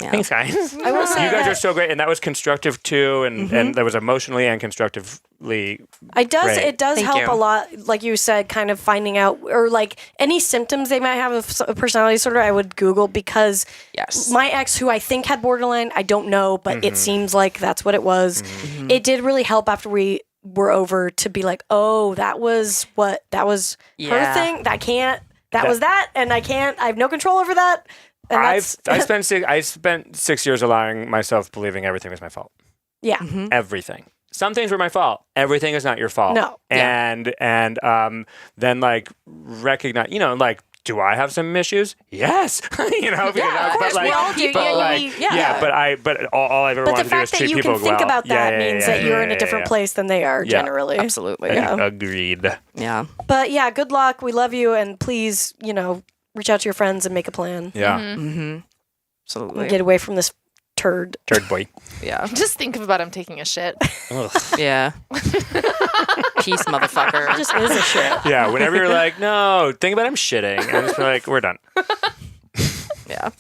Yeah. Thanks, guys. I will say You guys that are so great, and that was constructive too, and that was emotionally and constructively. it does great. help Thank you. a lot, like you said, kind of finding out or like any symptoms they might have of a personality disorder. I would Google because Yes. my ex, who I think had borderline, I don't know, but it seems like that's what it was. It did really help after we were over to be like, oh, that was her Yeah. thing. That was that, and I have no control over that. And I that's spent 6 years allowing myself believing everything was my fault. yeah. Everything. Some things were my fault. Everything is not your fault. No. And then like recognize, like, do I have some issues? Yes. Because of course, we all do. But all I've ever But wanted the to do is fact that treat you people can think well. about that means that you're in a different place than they are generally. Absolutely. Yeah. Agreed. Yeah. But yeah, good luck. We love you, and please, reach out to your friends and make a plan. Yeah. And Absolutely. get away from this turd. Turd boy. Yeah. Just think about him taking a shit. Yeah. Peace, motherfucker. It just is a shit. Yeah. Whenever you're like, no, think about him shitting. And it's like, we're done. Yeah.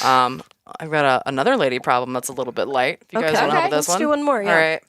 I've got another lady problem that's a little bit light. If you guys Okay. want to help Okay, with this let's one. do one more, yeah. All right.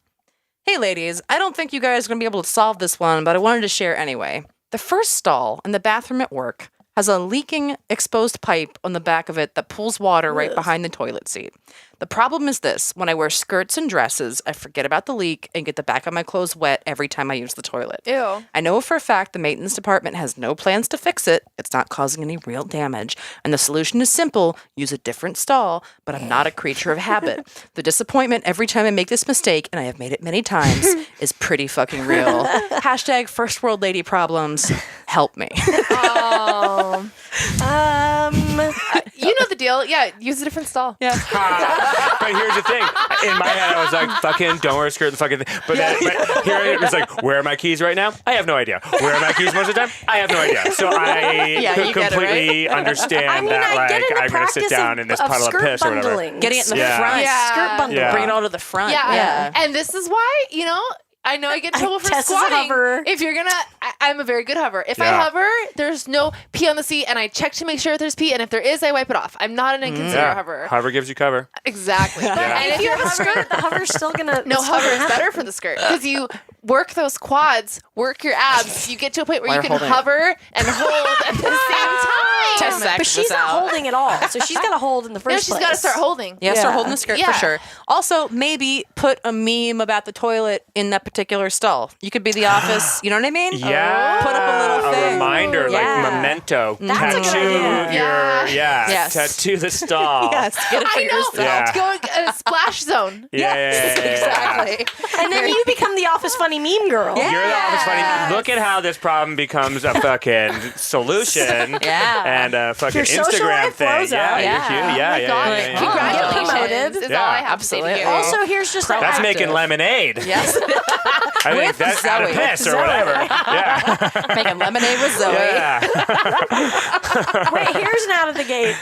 Hey, ladies. I don't think you guys are going to be able to solve this one, but I wanted to share anyway. The first stall in the bathroom at work has a leaking exposed pipe on the back of it that pulls water right behind the toilet seat. The problem is this: when I wear skirts and dresses, I forget about the leak and get the back of my clothes wet every time I use the toilet. Ew. I know for a fact the maintenance department has no plans to fix it. It's not causing any real damage. And the solution is simple: use a different stall, but I'm not a creature of habit. The disappointment every time I make this mistake, and I have made it many times, is pretty fucking real. Hashtag first world lady problems. Help me. Oh. You know the deal. Yeah, use a different stall. Yeah. But here's the thing. In my head, I was like, fucking don't wear a skirt and fucking thing. But here it was like, where are my keys right now? I have no idea. Where are my keys most of the time? I have no idea. So I you get it, completely understand that, I get like, into I'm going to sit practice down in this puddle of skirt piss or whatever. bundling. Getting it in the Yeah. front. Yeah. Skirt bundling. Yeah. Bring it all to the front. Yeah. And this is why, I know I get in trouble for Tess is a squatting. hoverer. If you're gonna, I'm a very good hover. If I Yeah. hover, there's no pee on the seat, and I check to make sure if there's pee, and if there is, I wipe it off. I'm not an inconsiderate hover. Hover gives you cover. Exactly. But And if you have a hover- skirt, the hover's still gonna. no, it's still hover gonna is happen. better for the skirt because you work those quads, work your abs. You get to a point where While you you're can holding it. hover and hold at the same time. Tess But she's this not out. holding at all, so she's got to hold in the No, first she's place. got to start holding. Yeah, Yeah. start holding the skirt Yeah. for sure. Also, maybe put a meme about the toilet in that particular stall. You could be the office. You know what I mean? Yeah. Put up a little thing. reminder, Yeah. like memento. That's a good Tattoo idea. your, Yes. tattoo the stall. Yes, get it for I know. yourself. Yeah. Go a splash zone. Yeah. Exactly. And then you become the Office Funny meme girl. Yeah. You're the office funny. Look at how this problem becomes a fucking solution. Yeah. And a fucking Your social Instagram life thing. flows Yeah, out. you're Yeah. cute. Yeah, Oh my God. yeah. Congratulations. Promoted. Is Yeah. all I have to say to Absolutely. you. Also, here's just That's a making lemonade. Yes. I think With that's out of Zoe. piss or Zoe. whatever. Yeah. Making lemonade with Zoe. Yeah. Wait, here's an out of the gate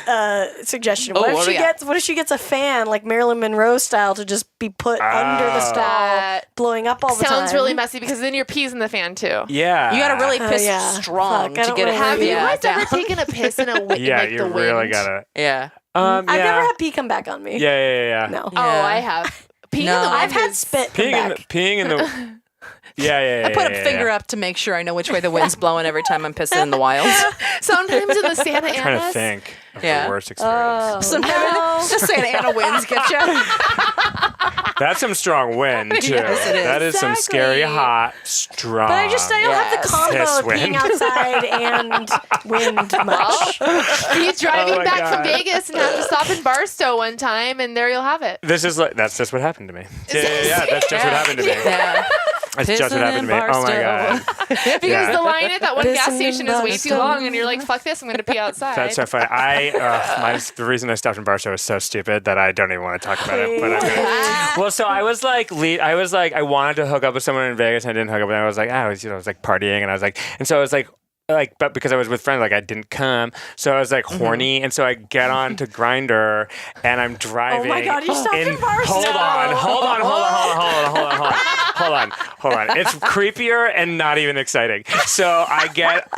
suggestion. Oh, What what if do she we got? gets? What if she gets a fan like Marilyn Monroe style to just be put under the stall, That blowing up all the time? sounds really messy because then your pee's in the fan too. Yeah. You gotta really piss yeah. strong Fuck, I to don't get it. wanna Have you yeah, guys down. ever taken a piss in a wind? Yeah, like you the wind? really gotta. Yeah. I've yeah. never had pee come back on me. Yeah. No. Oh, Yeah. I have. Peeing No. in the wind I've had is- spit come back. Peeing in the. Yeah. I put a finger up to make sure I know which way the wind's blowing every time I'm pissing in the wild. Sometimes in the Santa I'm trying to Anas. think of Yeah. the worst experience. Sometimes just saying Anna winds get you. That's some strong wind too. Yes, it is. That is some scary, Exactly. hot, strong. But I don't have the Yes. combo Piss of being wind. outside and wind much. Be driving Oh my back God. from Vegas and have to stop in Barstow one time, and there you'll have it. This is like that's just what happened to me. Yeah. That's just what happened to me. Yeah. That's just what Pissing happened to in me. Oh my god. Because Yeah. the line at that one gas Pissing station in is way too Barstow. long, and you're like, "Fuck this! I'm going to pee outside." That's so funny. The reason I stopped in Barstow was so stupid that I don't even want to talk about it. But I'm gonna. Well, so I was like, I wanted to hook up with someone in Vegas, and I didn't hook up with them. I was like, I was like partying, and I was like, and so I was like, but because I was with friends, like I didn't come, so I was like horny, and so I get on to Grindr, and I'm driving. Oh my God, you stopped in Barstow. Hold on. It's creepier and not even exciting. So I get.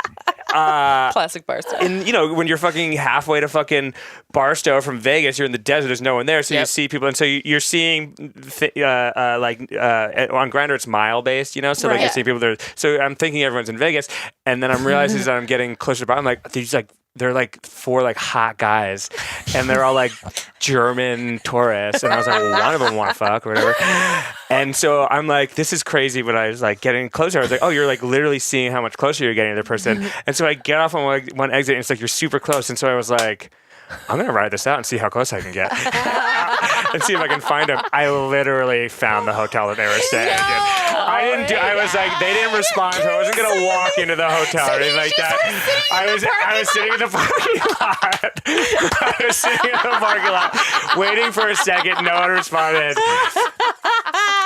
Classic Barstow. And when you're fucking halfway to fucking Barstow from Vegas, you're in the desert. There's no one there, so you see people, and so you're seeing on Grindr it's mile based, so like you're seeing people there. So I'm thinking everyone's in Vegas, and then I'm realizing that I'm getting closer to Barstow. I'm like, they're like 4 like hot guys, and they're all like German tourists, and I was like, well, one of them want to fuck or whatever. And so I'm like, this is crazy. But I was like getting closer. I was like, oh, you're like literally seeing how much closer you're getting to the person. And so I get off on one exit, and it's like you're super close. And so I was like, I'm gonna ride this out and see how close I can get, and see if I can find them. I literally found the hotel that they were staying in. I was like, they didn't respond, so I wasn't gonna walk into the hotel or anything like that. I was sitting in the parking lot. Waiting for a second. No one responded.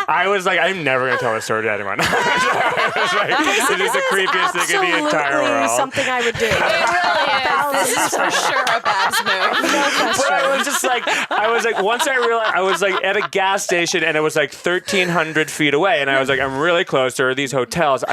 I was like, I'm never gonna tell this story to anyone. I was like, this is the creepiest thing in the entire world. Something I would do. It really is. This is for sure a Babs move. But I was just like, once I realized, I was like at a gas station, and it was like 1,300 feet away, and I was like, I'm really close to these hotels.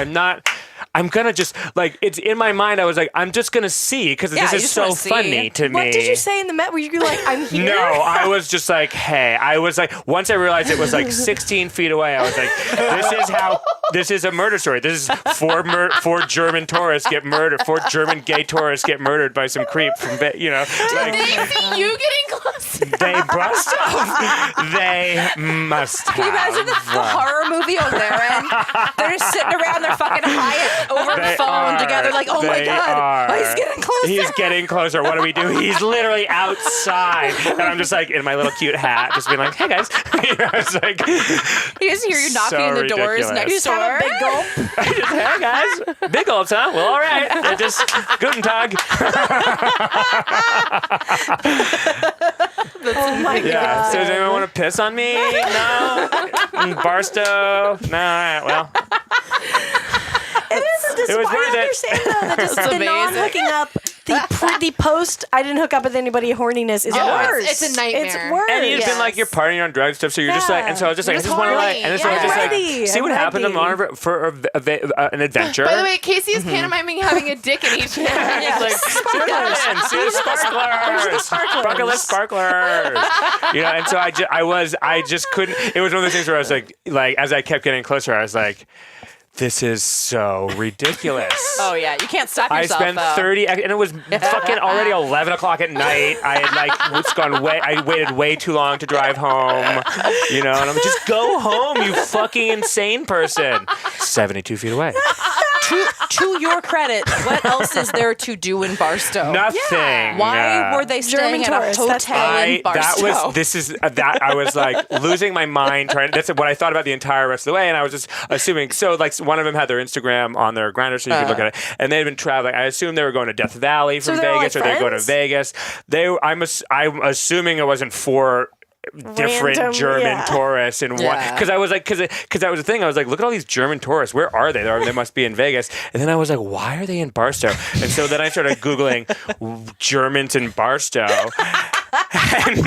I'm gonna just like, it's in my mind. I was like, I'm just gonna see, because this is so funny to me. What did you say in the Met? Were you like, I'm here? No, I was just like, hey. I was like, once I realized it was like 16 feet away, I was like, this is a murder story. This is 4 German tourists get murdered. 4 German gay tourists get murdered by some creep from, Did they see you getting close? They must have. They must have. Can you imagine the horror movie on their end? They're just sitting around their fucking Hyatt over the phone together, like, oh my God, he's getting closer. He's getting closer. What do we do? He's literally outside, and I'm just like in my little cute hat, just being like, "Hey guys," it's like you just hear you knocking so on the doors ridiculous. next door. Have a big gulp. Hey guys, big gulps, huh? Well, all right. Just Guten Tag. Oh my God. So does anyone want to piss on me? No. Barstow? No. All right. Well. It is It was I worth it. understand though that just the non-hooking up, the post I didn't hook up with anybody horniness is worse. It's a nightmare. It's worse. And you've been like, you're partying on drugs stuff, so you're just like, and so I was just like, I just want to like, and so I was just like, see what happened for an adventure. By the way, Casey is pantomiming having a dick in each hand. He's like, see the sparklers. Bucket list sparklers. And so I just couldn't. It was one of those things where I was like as I kept getting closer, I was like, this is so ridiculous. Oh yeah, you can't stop yourself. I spent 30, and it was fucking already 11 o'clock at night. I had I waited way too long to drive home, and I'm like, just go home, you fucking insane person. 72 feet away. To your credit, what else is there to do in Barstow? Nothing. Yeah. Why were they staying at a hotel in Barstow? I was like losing my mind trying. That's what I thought about the entire rest of the way, and I was just assuming. So like one of them had their Instagram on their Grindr, so you could look at it, and they'd been traveling. I assumed they were going to Death Valley from Vegas, or they're going to Vegas. I'm assuming it wasn't 4 different random, German tourists in one, because I was like, because that was the thing. I was like, look at all these German tourists. Where are they? They must be in Vegas. And then I was like, why are they in Barstow? And so then I started Googling Germans in Barstow. And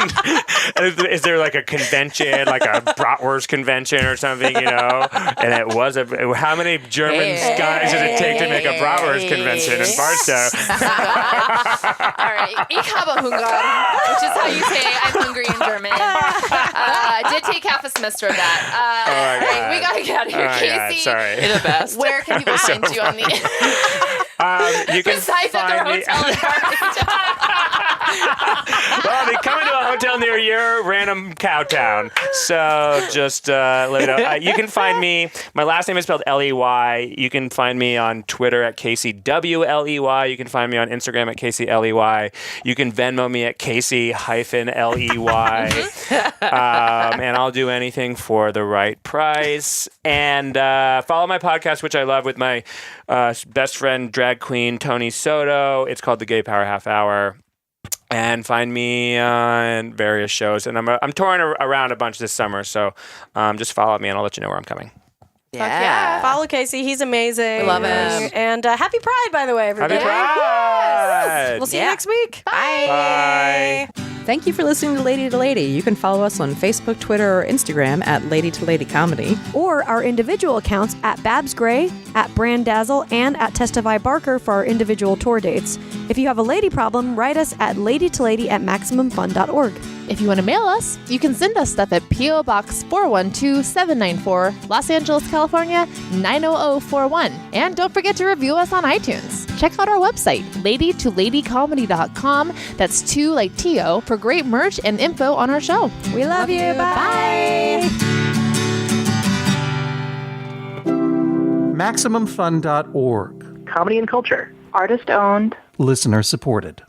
is there like a convention, like a bratwurst convention or something, And it was how many German guys does it take to make a bratwurst convention in Barstow? All right, ich habe Hunger, which is how you say I'm hungry in German. Did take half a semester of that. Right, we gotta get out of here, Casey. Sorry. You're the best. Where can people find you on the? You can Besides at their find me. hotel in Farmington. Well, they come into a hotel near your random cow town. So just let me know. You can find me. My last name is spelled Ley. You can find me on Twitter at CaseyWLEY. You can find me on Instagram at CaseyLEY. You can Venmo me at Casey-LEY. And I'll do anything for the right price. And follow my podcast, which I love, with my best friend, drag queen Tony Soto. It's called The Gay Power Half Hour. And find me on various shows. And I'm touring around a bunch this summer, so just follow me and I'll let you know where I'm coming. Yeah. Follow Casey. He's amazing. We love him. And happy Pride, by the way, everybody. Happy Pride! We'll see you next week. Bye. Thank you for listening to Lady to Lady. You can follow us on Facebook, Twitter, or Instagram at Lady to Lady Comedy. Or our individual accounts at Babs Gray, at Brandazzle, and at Testify Barker for our individual tour dates. If you have a lady problem, write us at ladytolady@maximumfun.org. If you want to mail us, you can send us stuff at P.O. Box 412-794, Los Angeles, California, 90041. And don't forget to review us on iTunes. Check out our website, ladytoladycomedy.com. That's 2 like T-O, for great merch and info on our show. We love you. Bye. MaximumFun.org. Comedy and culture. Artist owned. Listener supported.